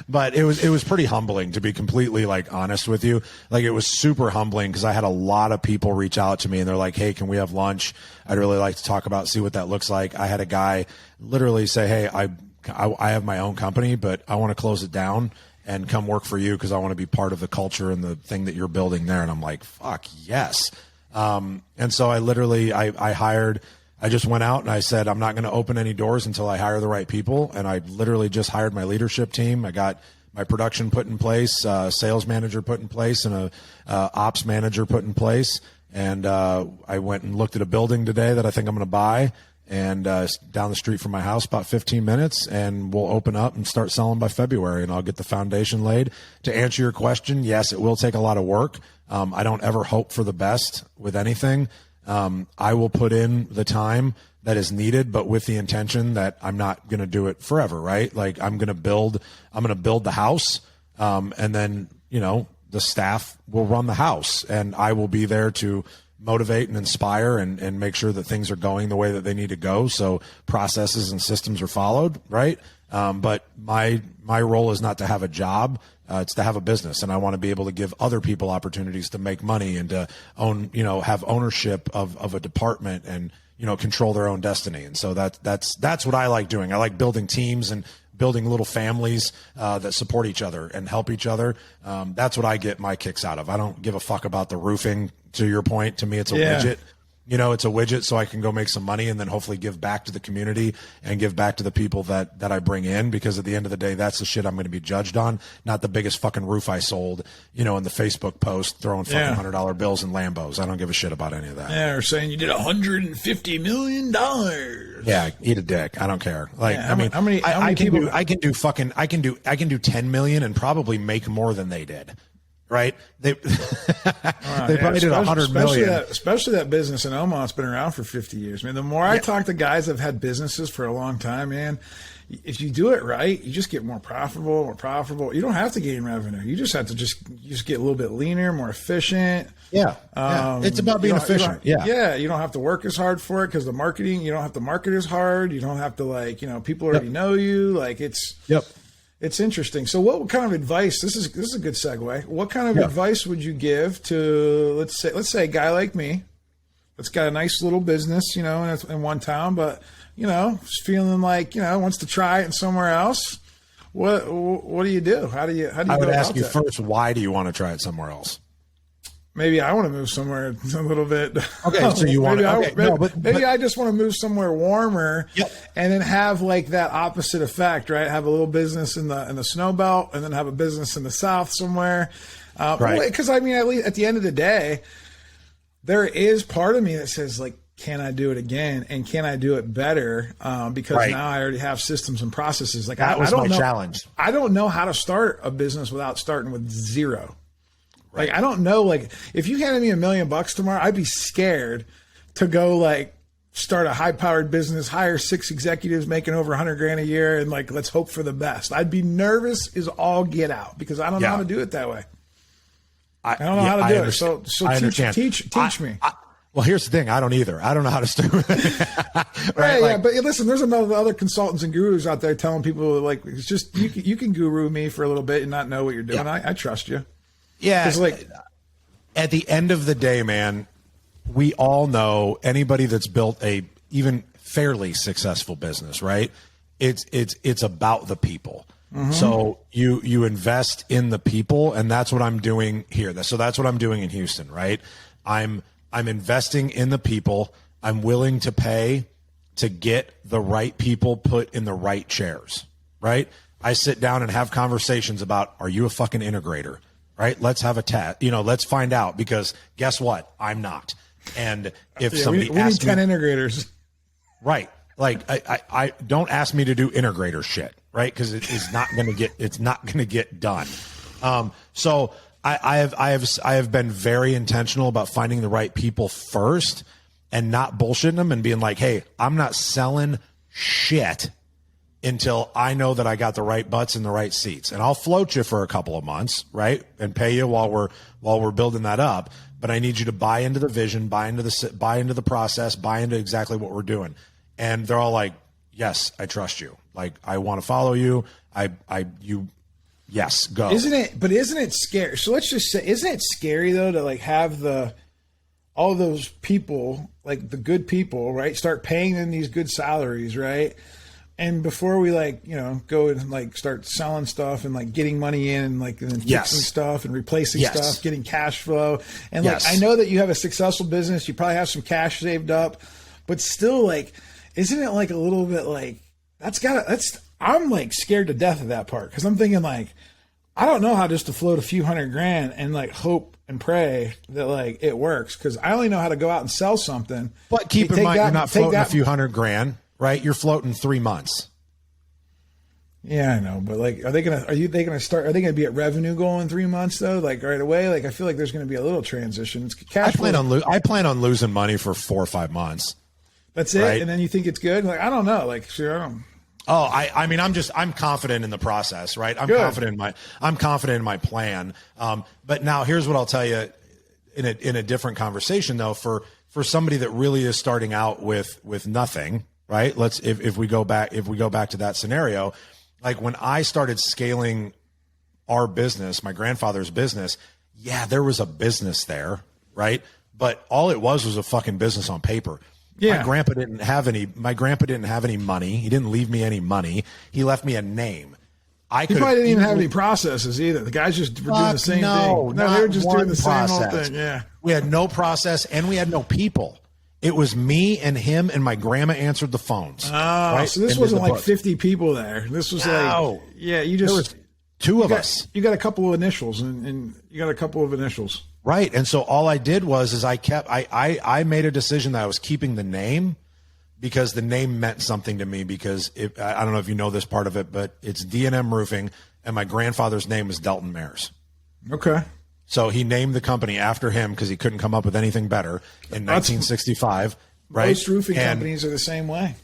but it was pretty humbling, to be completely like honest with you. Like, it was super humbling because I had a lot of people reach out to me, and they're like, "Hey, can we have lunch? I'd really like to talk about, see what that looks like." I had a guy literally say, "Hey, I have my own company, but I want to close it down and come work for you because I want to be part of the culture and the thing that you're building there." And I'm like, fuck yes. And so I hired, I just went out and I said, I'm not going to open any doors until I hire the right people. And I literally just hired my leadership team. I got my production put in place, sales manager put in place, and a ops manager put in place. And I went and looked at a building today that I think I'm going to buy, and down the street from my house, about 15 minutes, and we'll open up and start selling by February, and I'll get the foundation laid. To answer your question, yes, it will take a lot of work. I don't ever hope for the best with anything. I will put in the time that is needed, but with the intention that I'm not going to do it forever, right? Like, I'm going to build the house, and then, the staff will run the house, and I will be there to motivate and inspire and make sure that things are going the way that they need to go, so processes and systems are followed, right? But my role is not to have a job. It's to have a business, and I want to be able to give other people opportunities to make money and to own, have ownership of a department and, control their own destiny. And so that's what I like doing. I like building teams and building little families that support each other and help each other. That's what I get my kicks out of. I don't give a fuck about the roofing. To your point, to me, it's a widget. It's a widget, so I can go make some money and then hopefully give back to the community and give back to the people that I bring in, because at the end of the day, that's the shit I'm going to be judged on, not the biggest fucking roof I sold, in the Facebook post throwing fucking $100 bills and Lambos. I don't give a shit about any of that.
Yeah, or saying you did $150 million.
Yeah, eat a dick. I don't care. Like,
how many people?
I can do 10 million and probably make more than they did. Right? They probably did 100 million.
Especially that business in Omaha. It's been around for 50 years. Man, the more I talk to guys that have had businesses for a long time, man, if you do it right, you just get more profitable. You don't have to gain revenue. You just have to just get a little bit leaner, more efficient.
Yeah. It's about being efficient.
You don't have to work as hard for it because the marketing, you don't have to market as hard. You don't have to people already know you. Like, it's.
Yep.
It's interesting. So what kind of advice, this is a good segue. What kind of advice would you give to, let's say a guy like me that's got a nice little business, in one town, but, feeling like, wants to try it somewhere else. What do you do? How do you
I would ask you first, why do you want to try it somewhere else?
maybe I want to move somewhere a little bit.
Okay, so you want to?
Maybe I just want to move somewhere warmer, and then have like that opposite effect, right? Have a little business in the snow belt, and then have a business in the south somewhere. Right. Because I mean, at least at the end of the day, there is part of me that says like, can I do it again, and can I do it better? Because now I already have systems and processes. Like
that was
I don't
my
know,
challenge.
I don't know how to start a business without starting with zero. Right. Like, I don't know, like, if you handed me $1 million tomorrow, I'd be scared to go, like, start a high-powered business, hire 6 executives making over $100,000 a year, and, like, let's hope for the best. I'd be nervous as all get out because I don't know how to do it that way. I don't know how to do it. So teach me.
Well, here's the thing. I don't either. I don't know how to start.
Right, but listen, there's other consultants and gurus out there telling people, like, it's just, you can guru me for a little bit and not know what you're doing. Yeah. I trust you.
Yeah. Like, at the end of the day, man, we all know anybody that's built a even fairly successful business, right? It's about the people. Mm-hmm. So you invest in the people, and that's what I'm doing here. So that's what I'm doing in Houston, right? I'm investing in the people. I'm willing to pay to get the right people put in the right chairs, right? I sit down and have conversations about, are you a fucking integrator? Right? Let's have a test. Let's find out, because guess what? I'm not. And if somebody
we need 10 integrators.
Right. Like I don't ask me to do integrator shit, right? Because it's not going to get done. So I have been very intentional about finding the right people first and not bullshitting them and being like, hey, I'm not selling shit until I know that I got the right butts in the right seats. And I'll float you for a couple of months, right? And pay you while we're building that up. But I need you to buy into the vision, buy into the process, buy into exactly what we're doing. And they're all like, yes, I trust you. Like, I want to follow you. Yes, go.
Isn't it scary? So let's just say, isn't it scary though to like have all those people, like the good people, right? Start paying them these good salaries, right? And before we go and like start selling stuff and like getting money in and like and then fixing stuff and replacing stuff, getting cash flow. And like, I know that you have a successful business. You probably have some cash saved up, but still, like, isn't it like a little bit like I'm like scared to death of that part. Cause I'm thinking like, I don't know how just to float a few $100,000 and like hope and pray that like it works. Cause I only know how to go out and sell something.
But keep in mind, you're not floating a few $100,000. Right, you're floating 3 months. Yeah, I know, but like, are they gonna be at revenue goal in 3 months though? Like right away? Like I feel like there's gonna be a little transition. It's cash. I plan on losing money for 4 or 5 months. That's it, right? And then you think it's good? Like I don't know. Like sure, I don't. Oh, I mean, I'm confident in the process, right? I'm confident in my plan. But now here's what I'll tell you in a different conversation though. For somebody that really is starting out with nothing. Right. If we go back to that scenario, like when I started scaling our business, my grandfather's business, there was a business there. Right. But all it was a fucking business on paper. Yeah. My grandpa didn't have any money. He didn't leave me any money. He left me a name. He probably didn't even have any processes either. The guys just were doing the same thing. No, they were just doing the same whole thing. Yeah. We had no process and we had no people. It was me and him, and my grandma answered the phones. Oh, right? So this wasn't like 50 people there. This was there was 2 of us. You got a couple of initials, and you got a couple of initials. Right, and so all I did was I made a decision that I was keeping the name because the name meant something to me because I don't know if you know this part of it, but it's D&M Roofing, and my grandfather's name is Delton Mares. Okay. So he named the company after him because he couldn't come up with anything better in 1965. Right. Most roofing companies are the same way.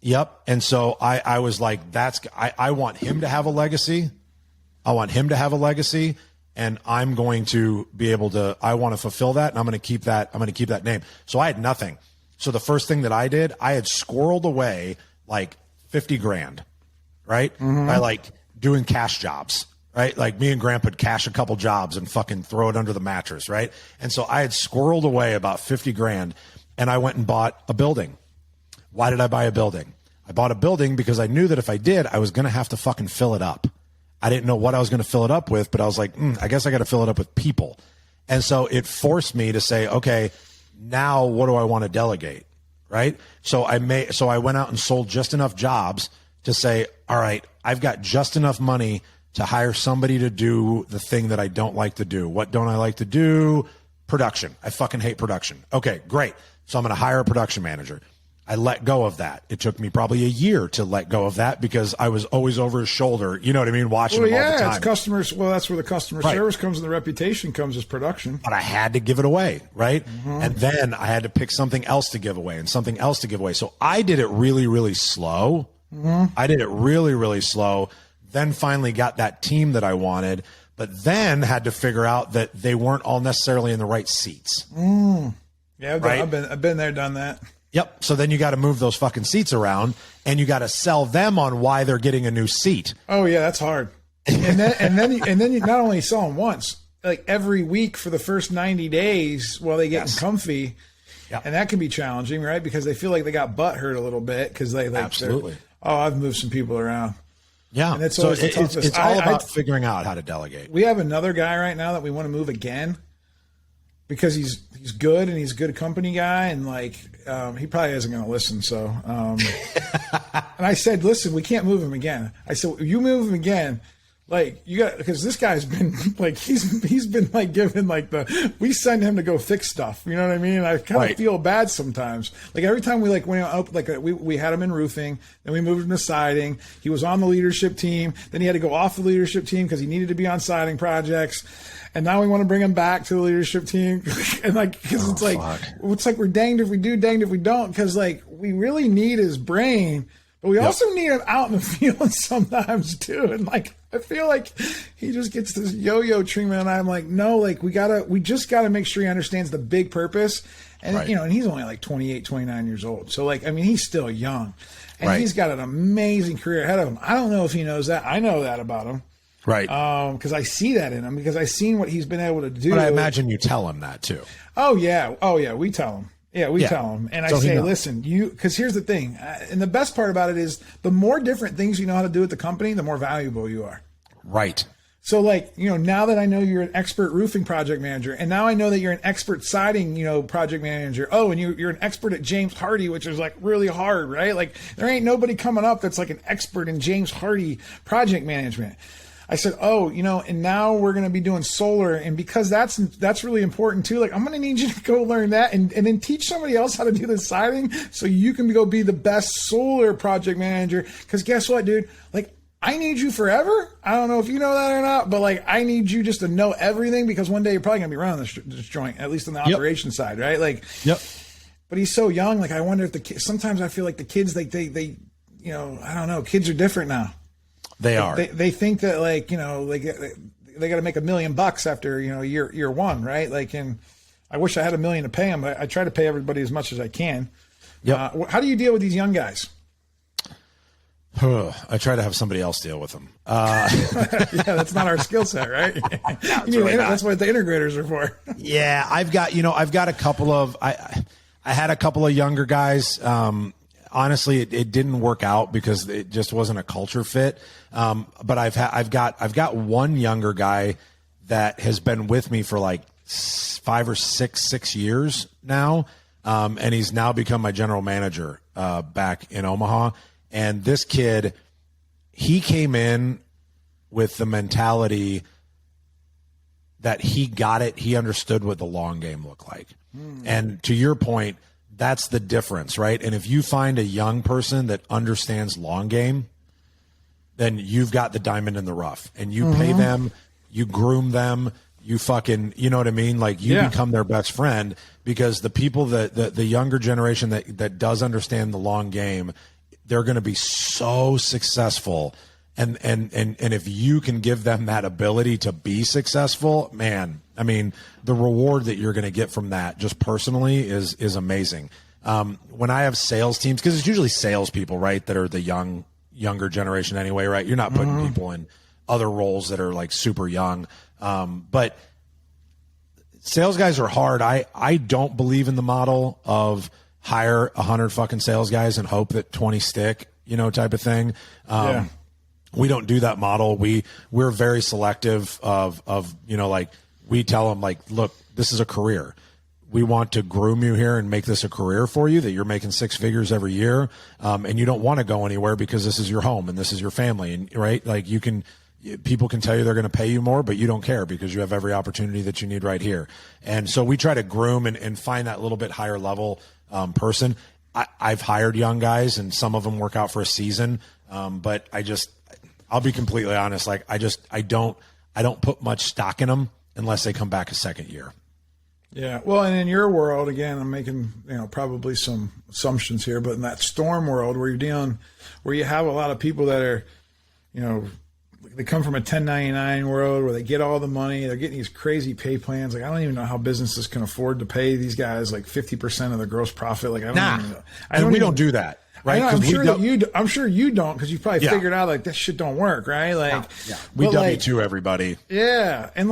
Yep. And so I was like, I want him to have a legacy. And I'm going to be able to, I want to fulfill that. And I'm going to keep that name. So I had nothing. So the first thing that I did, I had squirreled away like $50,000, right? Mm-hmm. By like doing cash jobs. Right? Like me and Grandpa would cash a couple jobs and fucking throw it under the mattress. Right. And so I had squirreled away about $50,000 and I went and bought a building. Why did I buy a building? I bought a building because I knew that if I did, I was going to have to fucking fill it up. I didn't know what I was going to fill it up with, but I was like, I guess I got to fill it up with people. And so it forced me to say, okay, now what do I want to delegate? Right. So I went out and sold just enough jobs to say, all right, I've got just enough money to hire somebody to do the thing that I don't like to do. What don't I like to do? Production. I fucking hate production. Okay, great. So I'm going to hire a production manager. I let go of that. It took me probably a year to let go of that because I was always over his shoulder. You know what I mean? Watching him all the time.
It's customers. Well, that's where the customer service comes and the reputation comes as production.
But I had to give it away, right? Mm-hmm. And then I had to pick something else to give away and something else to give away. So I did it really, really slow. Mm-hmm. I did it really, really slow. Then finally got that team that I wanted, but then had to figure out that they weren't all necessarily in the right seats.
Yeah, I've been there, done that.
Yep. So then you got to move those fucking seats around, and you got to sell them on why they're getting a new seat.
Oh yeah, that's hard. And then you not only sell them once, like every week for the first 90 days while they get comfy. Yep. And that can be challenging, right? Because they feel like they got butt hurt a little bit because they like
absolutely.
I've moved some people around.
Yeah.
And it's always the toughest.
It's all about figuring out how to delegate.
We have another guy right now that we want to move again because he's good and he's a good company guy, and like he probably isn't going to listen. So and I said, listen, we can't move him again. I said, you move him again, like you got, because this guy's been like he's been like given like we send him to go fix stuff. You know what I mean? I kind of feel bad sometimes. Like every time we like went out, like we had him in roofing, then we moved him to siding. He was on the leadership team. Then he had to go off the leadership team because he needed to be on siding projects. And now we want to bring him back to the leadership team. And like, because it's like we're danged if we do, danged if we don't. Because like we really need his brain, but we also need him out in the field sometimes too. And like I feel like he just gets this yo-yo treatment, and I'm like, no, like we just gotta make sure he understands the big purpose. And and he's only like 28, 29 years old. So like, I mean, he's still young, and he's got an amazing career ahead of him. I don't know if he knows that. I know that about him.
Right.
Because I see that in him, because I've seen what he's been able to do.
But I imagine you tell him that too.
Oh yeah. We tell him. Yeah, we tell him. And I say, listen, because here's the thing. And the best part about it is the more different things you know how to do at the company, the more valuable you are.
Right.
So like, now that I know you're an expert roofing project manager, and now I know that you're an expert siding, project manager. Oh, and you're an expert at James Hardy, which is like really hard, right? Like there ain't nobody coming up that's like an expert in James Hardy project management. I said, and now we're going to be doing solar. And because that's really important too. Like, I'm going to need you to go learn that and then teach somebody else how to do the siding so you can go be the best solar project manager. Because guess what, dude? Like, I need you forever. I don't know if you know that or not, but like, I need you just to know everything, because one day you're probably going to be running this joint, at least on the operation side, right? Like, but he's so young. Like, I wonder if sometimes I feel like the kids, like they I don't know, kids are different now.
They are.
They think that like they got to make $1 million after year one, right? Like, and I wish I had $1 million to pay them. But I try to pay everybody as much as I can. Yeah. How do you deal with these young guys?
I try to have somebody else deal with them.
That's not our skill set, right? That's what the integrators are for.
Yeah, I've got a couple of I had a couple of younger guys. Honestly, it didn't work out because it just wasn't a culture fit. But I've got one younger guy that has been with me for like 5 or 6 years now. And he's now become my general manager, back in Omaha. And this kid, he came in with the mentality that he got it. He understood what the long game looked like. And to your point, that's the difference, right? And if you find a young person that understands long game, then you've got the diamond in the rough, and you pay them, you groom them, you fucking, you know what I mean? Like you become their best friend, because the people that the younger generation that does understand the long game, they're going to be so successful. And if you can give them that ability to be successful, man, I mean, the reward that you're going to get from that just personally is amazing. When I have sales teams, because it's usually salespeople, right, that are the younger generation anyway, right? You're not putting people in other roles that are like super young. But sales guys are hard. I don't believe in the model of hire 100 fucking sales guys and hope that 20 stick, type of thing. We don't do that model. We're very selective of like we tell them like, look, this is a career. We want to groom you here and make this a career for you, that you're making 6 figures every year. And you don't want to go anywhere because this is your home and this is your family. And right. Like people can tell you they're going to pay you more, but you don't care because you have every opportunity that you need right here. And so we try to groom and find that little bit higher level person. I've hired young guys and some of them work out for a season. But I'll be completely honest. Like I don't put much stock in them unless they come back a second year.
Yeah. Well, and in your world, again, I'm making, probably some assumptions here, but in that storm world where you have a lot of people that are, they come from a 1099 world where they get all the money, they're getting these crazy pay plans. Like, I don't even know how businesses can afford to pay these guys like 50% of their gross profit. Like,
we don't do that. Right.
I'm sure you don't, because you probably figured out like this shit don't work. Right. Like,
we W-2 everybody.
Yeah. And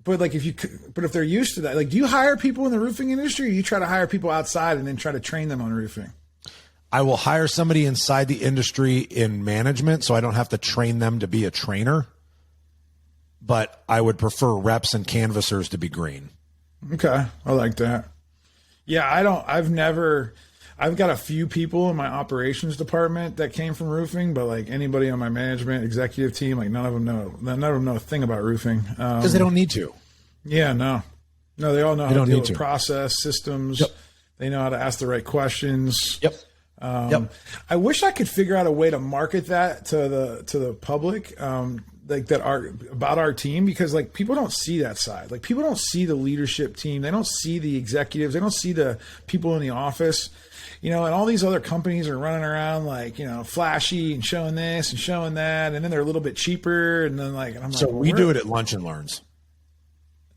but if they're used to that, like, do you hire people in the roofing industry, or you try to hire people outside and then try to train them on roofing?
I will hire somebody inside the industry in management, so I don't have to train them to be a trainer. But I would prefer reps and canvassers to be green.
Okay. I like that. Yeah. I've got a few people in my operations department that came from roofing, but like anybody on my management executive team, like none of them know a thing about roofing.
Because they don't need to.
Yeah, no, they all know how to deal with process systems. Yep. They know how to ask the right questions.
Yep.
I wish I could figure out a way to market that to the public, about our team, because like people don't see that side. Like people don't see the leadership team. They don't see the executives. They don't see the people in the office. And all these other companies are running around like, flashy and showing this and showing that. And then they're a little bit cheaper. And then
we do it at Lunch and Learns.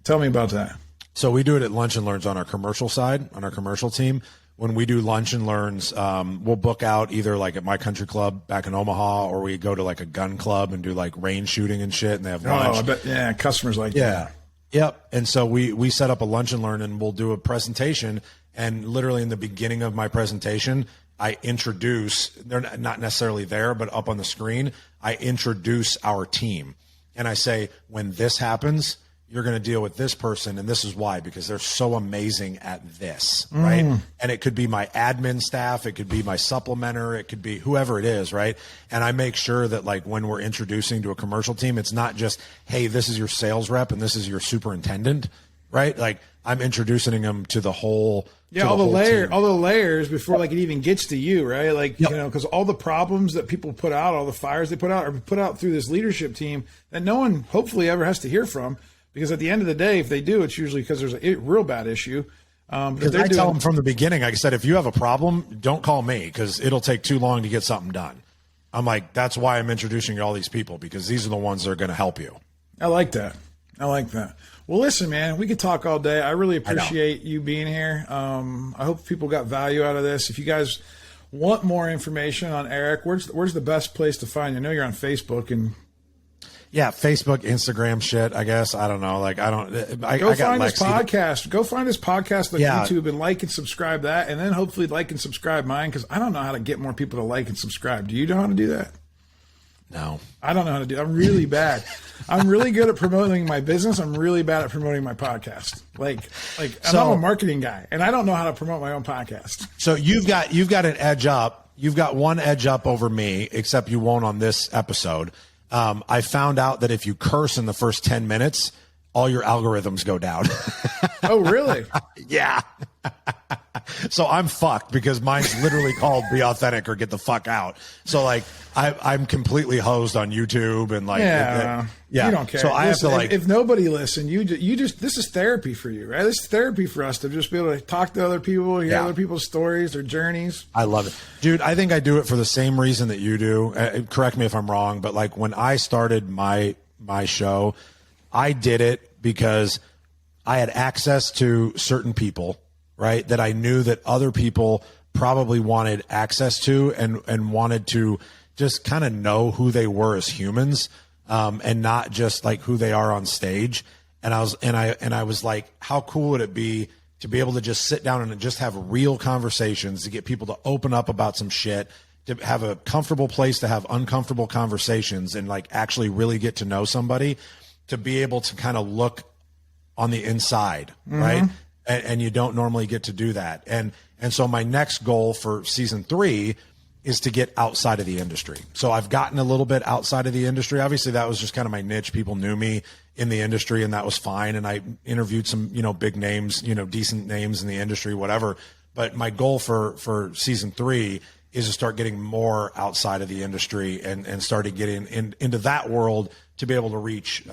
Tell me about that.
So we do it at Lunch and Learns on our commercial side, on our commercial team. When we do Lunch and Learns, we'll book out either like at my country club back in Omaha, or we go to like a gun club and do like range shooting and shit. And they have lunch.
Oh, I bet. Yeah. Customers like that.
Yep. And so we set up a Lunch and Learn, and we'll do a presentation. And literally in the beginning of my presentation, I introduce, they're not necessarily there, but up on the screen, I introduce our team. And I say, when this happens, you're going to deal with this person, and this is why, because they're so amazing at this, right? And it could be my admin staff, it could be my supplementer, it could be whoever it is, right? And I make sure that like when we're introducing to a commercial team, it's not just, hey, this is your sales rep and this is your superintendent, right? Like I'm introducing them to the whole.
Yeah, all the layers before like it even gets to you, right? Like, because all the problems that people put out, all the fires they put out, are put out through this leadership team that no one hopefully ever has to hear from. Because at the end of the day, if they do, it's usually because there's a real bad issue.
Because I tell them from the beginning, like I said, if you have a problem, don't call me, because it'll take too long to get something done. I'm like, that's why I'm introducing you to all these people, because these are the ones that are going to help you.
I like that. Well, listen, man, we could talk all day. I really appreciate you being here. I hope people got value out of this. If you guys want more information on Eric, where's the best place to find you? I know you're on Facebook and.
Yeah, Facebook, Instagram, shit. I guess I don't know. Like I don't.
Go find his podcast. Go find his podcast on YouTube and like and subscribe that, and then hopefully like and subscribe mine, because I don't know how to get more people to like and subscribe. Do you know how to do that?
No,
I don't know how to do. I'm really bad. I'm really good at promoting my business. I'm really bad at promoting my podcast. I'm a marketing guy, and I don't know how to promote my own podcast.
So you've got an edge up. You've got one edge up over me, except you won't on this episode. I found out that if you curse in the first 10 minutes, all your algorithms go down.
Oh, really?
Yeah. So I'm fucked, because mine's literally called Be Authentic or Get the Fuck Out. So like I'm completely hosed on YouTube and like,
you don't care.
So I have to like,
if nobody listened, you just, this is therapy for you, right? This is therapy for us to just be able to talk to other people, hear other people's stories, their journeys.
I love it, dude. I think I do it for the same reason that you do. Correct me if I'm wrong, but like when I started my show, I did it because I had access to certain people, right, that I knew that other people probably wanted access to and wanted to just kind of know who they were as humans, and not just like who they are on stage. And I was like, how cool would it be to be able to just sit down and just have real conversations, to get people to open up about some shit, to have a comfortable place to have uncomfortable conversations and like actually really get to know somebody. to be able to kind of look on the inside, right? And you don't normally get to do that. And so my next goal for season 3 is to get outside of the industry. So I've gotten a little bit outside of the industry. Obviously that was just kind of my niche. People knew me in the industry and that was fine. And I interviewed some, big names, decent names in the industry, whatever. But my goal for season 3 is to start getting more outside of the industry and starting getting into that world to be able to reach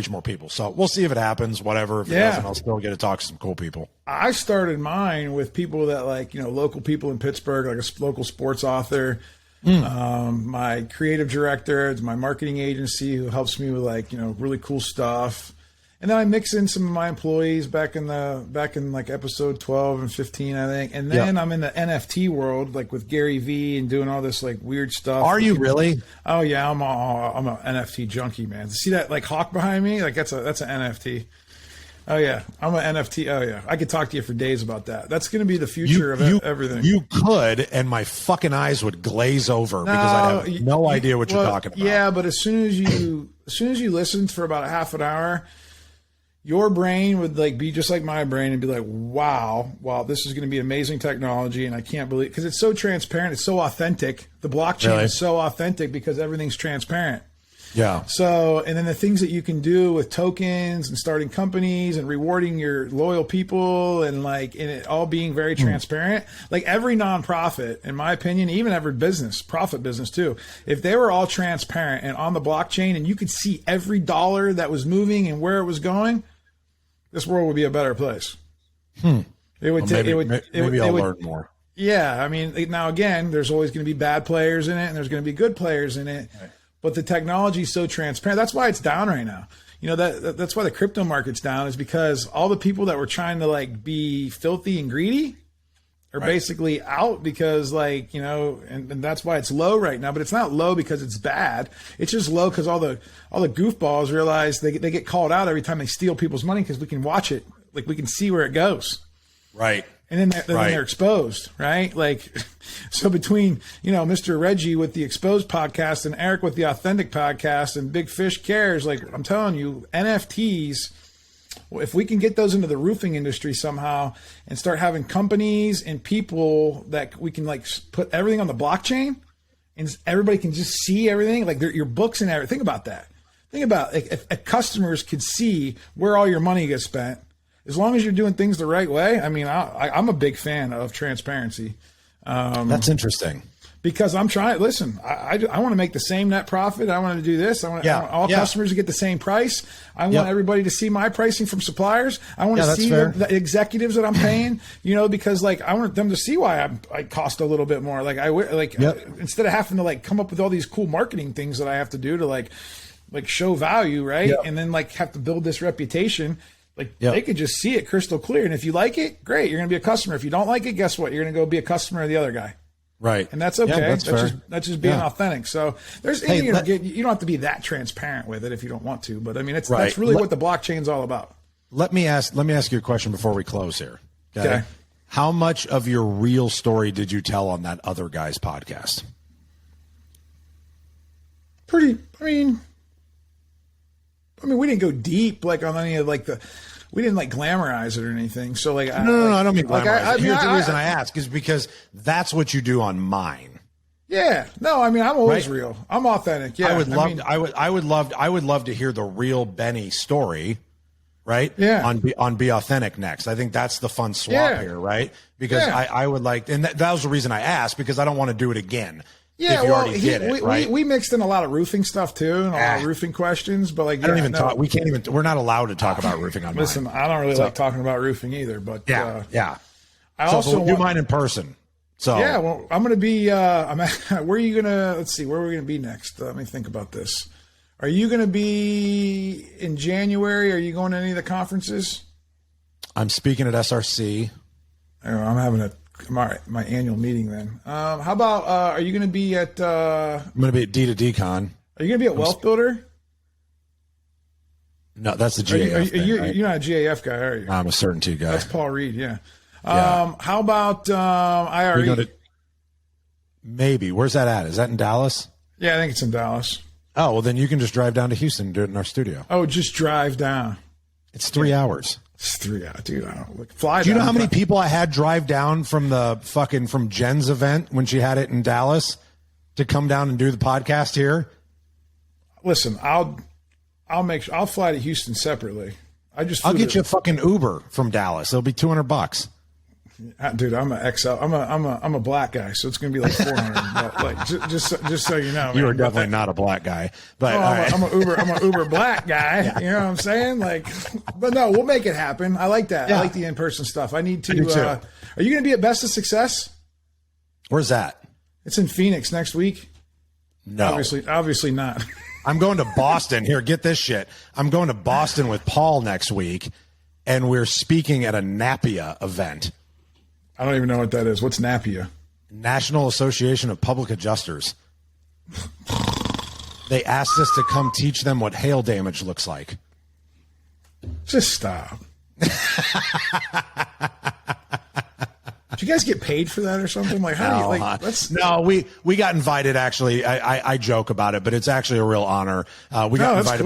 more people. So we'll see if it happens, whatever. If it doesn't, I'll still get to talk to some cool people.
I started mine with people that local people in Pittsburgh, like a local sports author. My creative director, it's my marketing agency who helps me with really cool stuff. And then I mix in some of my employees back in episode 12 and 15, I think. And then I'm in the NFT world, with Gary Vee and doing all this weird stuff.
Are you really?
Oh yeah, I'm an NFT junkie, man. See that hawk behind me? That's an NFT. Oh yeah, I'm an NFT. Oh yeah, I could talk to you for days about that. That's going to be the future of everything.
You could, and my fucking eyes would glaze over because I'd have no idea what you're talking about.
Yeah, but as soon as you listen for about a half an hour, your brain would be just like my brain and be like, wow, this is going to be amazing technology. And I can't believe, because it's so transparent. It's so authentic. The blockchain is so authentic because everything's transparent.
Yeah.
So, and then the things that you can do with tokens and starting companies and rewarding your loyal people and it all being very transparent, every nonprofit, in my opinion, even every profit business too, if they were all transparent and on the blockchain and you could see every dollar that was moving and where it was going, this world would be a better place. It would
maybe I'll learn more.
Yeah. I mean, now again, there's always going to be bad players in it and there's going to be good players in it. Right. But the technology is so transparent. That's why it's down right now. That's why the crypto market's down, is because all the people that were trying to be filthy and greedy are basically out because and that's why it's low right now. But it's not low because it's bad. It's just low because all the goofballs realize they get called out every time they steal people's money because we can watch it. We can see where it goes.
Right.
And then they're exposed, right? So between, Mr. Reggie with the Exposed podcast and Eric with the Authentic podcast and Big Fish Cares, I'm telling you, NFTs, if we can get those into the roofing industry somehow and start having companies and people that we can put everything on the blockchain and everybody can just see everything, your books and everything. Think about that. Think about if customers could see where all your money gets spent. As long as you're doing things the right way, I mean, I'm a big fan of transparency.
That's interesting.
Because I'm trying. Listen, I want to make the same net profit. I want to do this. I want all customers to get the same price. I want everybody to see my pricing from suppliers. I want to see the executives that I'm paying. Because I want them to see why I cost a little bit more. Instead of having to come up with all these cool marketing things that I have to do to show value, right? Yep. And then have to build this reputation. They could just see it crystal clear. And if you like it, great, you're going to be a customer. If you don't like it, guess what? You're going to go be a customer of the other guy.
Right.
And that's okay.
Yeah,
that's just being authentic. So you don't have to be that transparent with it if you don't want to. But I mean, that's really what the blockchain's all about.
Let me ask you a question before we close here. Okay. How much of your real story did you tell on that other guy's podcast?
I mean, we didn't go deep on any of we didn't glamorize it or anything. So
no, I don't mean glamorize. Here's the reason I ask is because that's what you do on mine.
Yeah. No, I mean, I'm always real. I'm authentic. Yeah.
I would love to hear the real Benny story. Right.
Yeah.
On Be Authentic next. I think that's the fun swap here. Right. Because I would and that was the reason I asked, because I don't want to do it again.
Yeah, we mixed in a lot of roofing stuff too, and a lot of roofing questions. But I don't even talk.
We can't even. We're not allowed to talk about roofing on.
Listen, I don't really like talking about roofing either. But
I
also
do mine in person. So
well, I'm going to be. Where are you gonna? Let's see. Where are we going to be next? Let me think about this. Are you going to be in January? Are you going to any of the conferences?
I'm speaking at SRC.
I'm having my annual meeting then. How about, are you going to be at...
I'm going to be at D2D-Con.
Are you going to be at Wealth Builder?
No, that's the GAF thing, right?
You're not a GAF guy, are you?
I'm a Certainty guy.
That's Paul Reed, yeah. How about IRE?
Maybe. Where's that at? Is that in Dallas?
Yeah, I think it's in Dallas.
Oh, well, then you can just drive down to Houston and do it in our studio.
Oh, just drive down.
It's 3 hours.
It's 3 hours, dude. I don't like fly.
Do you know how many people I had drive down from from Jen's event when she had it in Dallas to come down and do the podcast here?
Listen, I'll fly to Houston separately.
I'll get you a fucking Uber from Dallas. It'll be $200.
Dude, I'm a XL. I'm a black guy, so it's gonna be like 400. But like, just so you know, man.
You are definitely not a black guy, but
I'm a Uber black guy. Yeah. You know what I'm saying? Like, but no, we'll make it happen. I like that. Yeah. I like the in-person stuff. I need to. Are you gonna be at Best of Success?
Where's that?
It's in Phoenix next week.
No,
obviously not.
I'm going to Boston. Here, get this shit. I'm going to Boston with Paul next week, and we're speaking at a NAPIA event.
I don't even know what that is. What's NAPIA?
National Association of Public Adjusters. They asked us to come teach them what hail damage looks like.
Just stop. Did you guys get paid for that or something? Like, how do you like?
No, we got invited. Actually, I joke about it, but it's actually a real honor. We got invited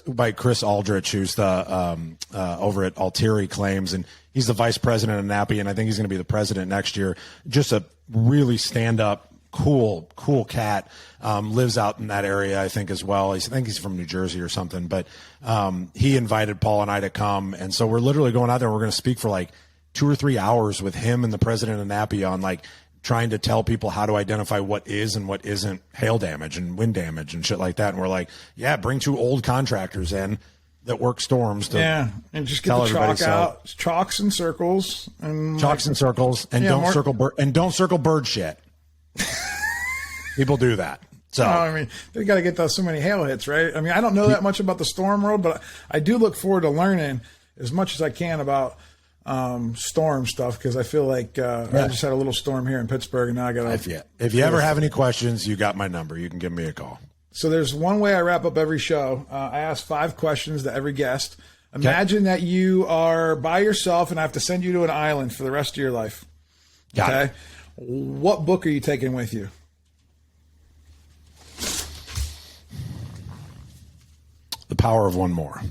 by Chris Aldrich, who's the over at Altieri Claims, and he's the vice president of NAPI, and I think he's going to be the president next year. Just a really stand-up, cool cat. Lives out in that area, I think, as well. I think he's from New Jersey or something. But he invited Paul and I to come, and so we're literally going out there. We're going to speak for like 2 or 3 hours with him and the president of NAPI on like trying to tell people how to identify what is and what isn't hail damage and wind damage and shit like that. And we're like, yeah, bring 2 old contractors in that work storms to
and just get the chalk out, chalks and circles, and
and circles, and don't circle bird shit. People do that. So
I mean, they got to get those so many hail hits, right? I mean, I don't know that much about the storm world, but I do look forward to learning as much as I can about storm stuff, because I feel like I just had a little storm here in Pittsburgh, and now I got to.
If you ever have any questions, you got my number. You can give me a call.
So there's one way I wrap up every show. I ask 5 questions to every guest. Imagine that you are by yourself and I have to send you to an island for the rest of your life.
Got it.
What book are you taking with you?
The Power of One More.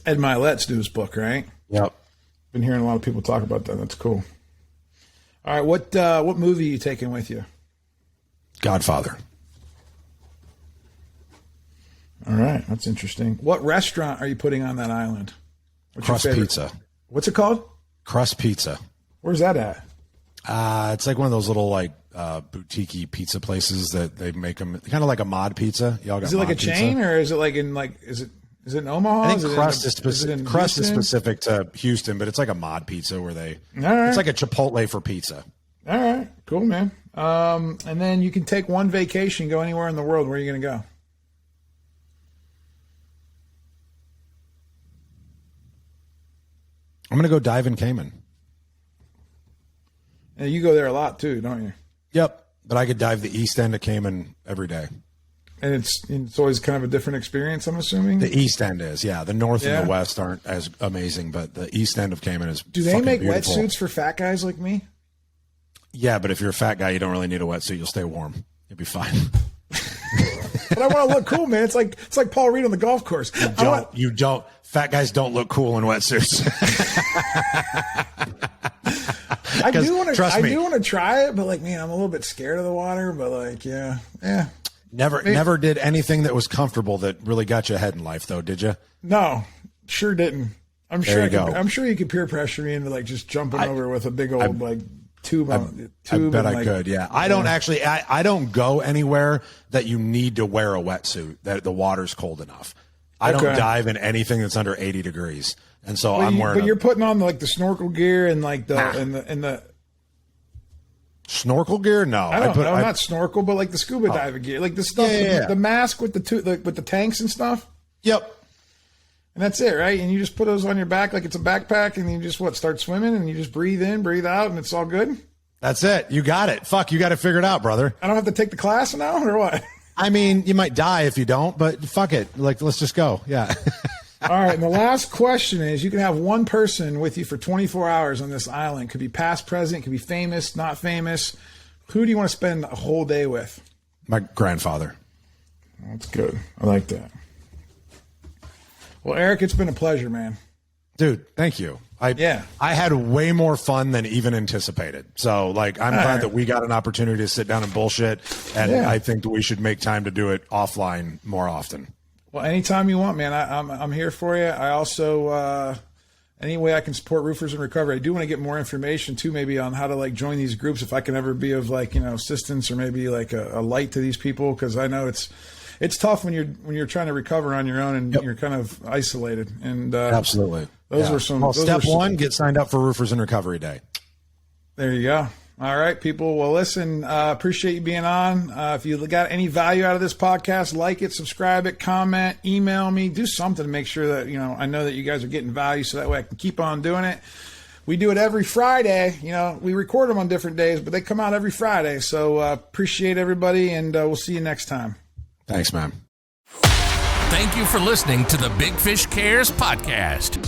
Ed Milet's newest book, right?
Yep.
Been hearing a lot of people talk about that. That's cool. All right, what movie are you taking with you?
Godfather.
All right, that's interesting. What restaurant are you putting on that island?
Crust Pizza.
What's it called?
Crust Pizza.
Where's that at?
It's like one of those little like boutique pizza places that they make them kind of like a mod pizza. Y'all got
is it like a chain
pizza?
Or is it like in like is it in Omaha?
I think Crust is specific to Houston, but it's like a mod pizza where they.
All right.
It's like a Chipotle for pizza.
All right, cool, man. And then you can take one vacation, go anywhere in the world. Where are you going to go?
I'm going to go dive in Cayman.
And you go there a lot too, don't you?
Yep, but I could dive the east end of Cayman every day.
And it's always kind of a different experience, I'm assuming?
The east end is, yeah. The north and the west aren't as amazing, but the east end of Cayman is
Do they make
beautiful.
Wetsuits for fat guys like me?
Yeah, but if you're a fat guy, you don't really need a wetsuit. You'll stay warm. You'll be fine.
But I want to look cool, man. It's like Paul Reed on the golf course.
You don't. Fat guys don't look cool in wetsuits.
I do want to try it, but like, man, I'm a little bit scared of the water. But like, yeah.
Never did anything that was comfortable that really got you ahead in life, though, did you?
No, sure didn't. I'm sure you could peer pressure me into like just jumping over with a big old tube.
I bet I could. Yeah, I don't actually. I don't go anywhere that you need to wear a wetsuit that the water's cold enough. I don't dive in anything that's under 80 degrees, and so I'm wearing.
But you're putting on like the snorkel gear and like the
snorkel gear. No,
not snorkel, but like the scuba diving gear, like the stuff, the mask with the tanks and stuff.
Yep.
And that's it, right? And you just put those on your back like it's a backpack, and you just start swimming, and you just breathe in, breathe out, and it's all good.
That's it. You got it. Fuck, you got it figured out, brother.
I don't have to take the class now, or what?
I mean, you might die if you don't, but fuck it. Like, let's just go. Yeah.
All right. And the last question is, you can have one person with you for 24 hours on this island. Could be past, present, could be famous, not famous. Who do you want to spend a whole day with?
My grandfather.
That's good. I like that. Well, Eric, it's been a pleasure, man.
Dude, thank you. I had way more fun than even anticipated. So, like, I'm glad that we got an opportunity to sit down and bullshit, and I think that we should make time to do it offline more often. Well,
anytime you want, man. I'm here for you. I also, any way I can support roofers in recovery. I do want to get more information too, maybe on how to like join these groups, if I can ever be of like, assistance or maybe like a light to these people, because I know it's tough when you're trying to recover on your own and you're kind of isolated. And
absolutely.
Those were some.
Well, step one, get signed up for Roofers in Recovery Day.
There you go. All right, people. Well, listen, appreciate you being on. If you got any value out of this podcast, like it, subscribe it, comment, email me, do something to make sure that, I know that you guys are getting value, so that way I can keep on doing it. We do it every Friday. We record them on different days, but they come out every Friday. So appreciate everybody, and we'll see you next time.
Thanks, man.
Thank you for listening to the Big Fish Cares podcast.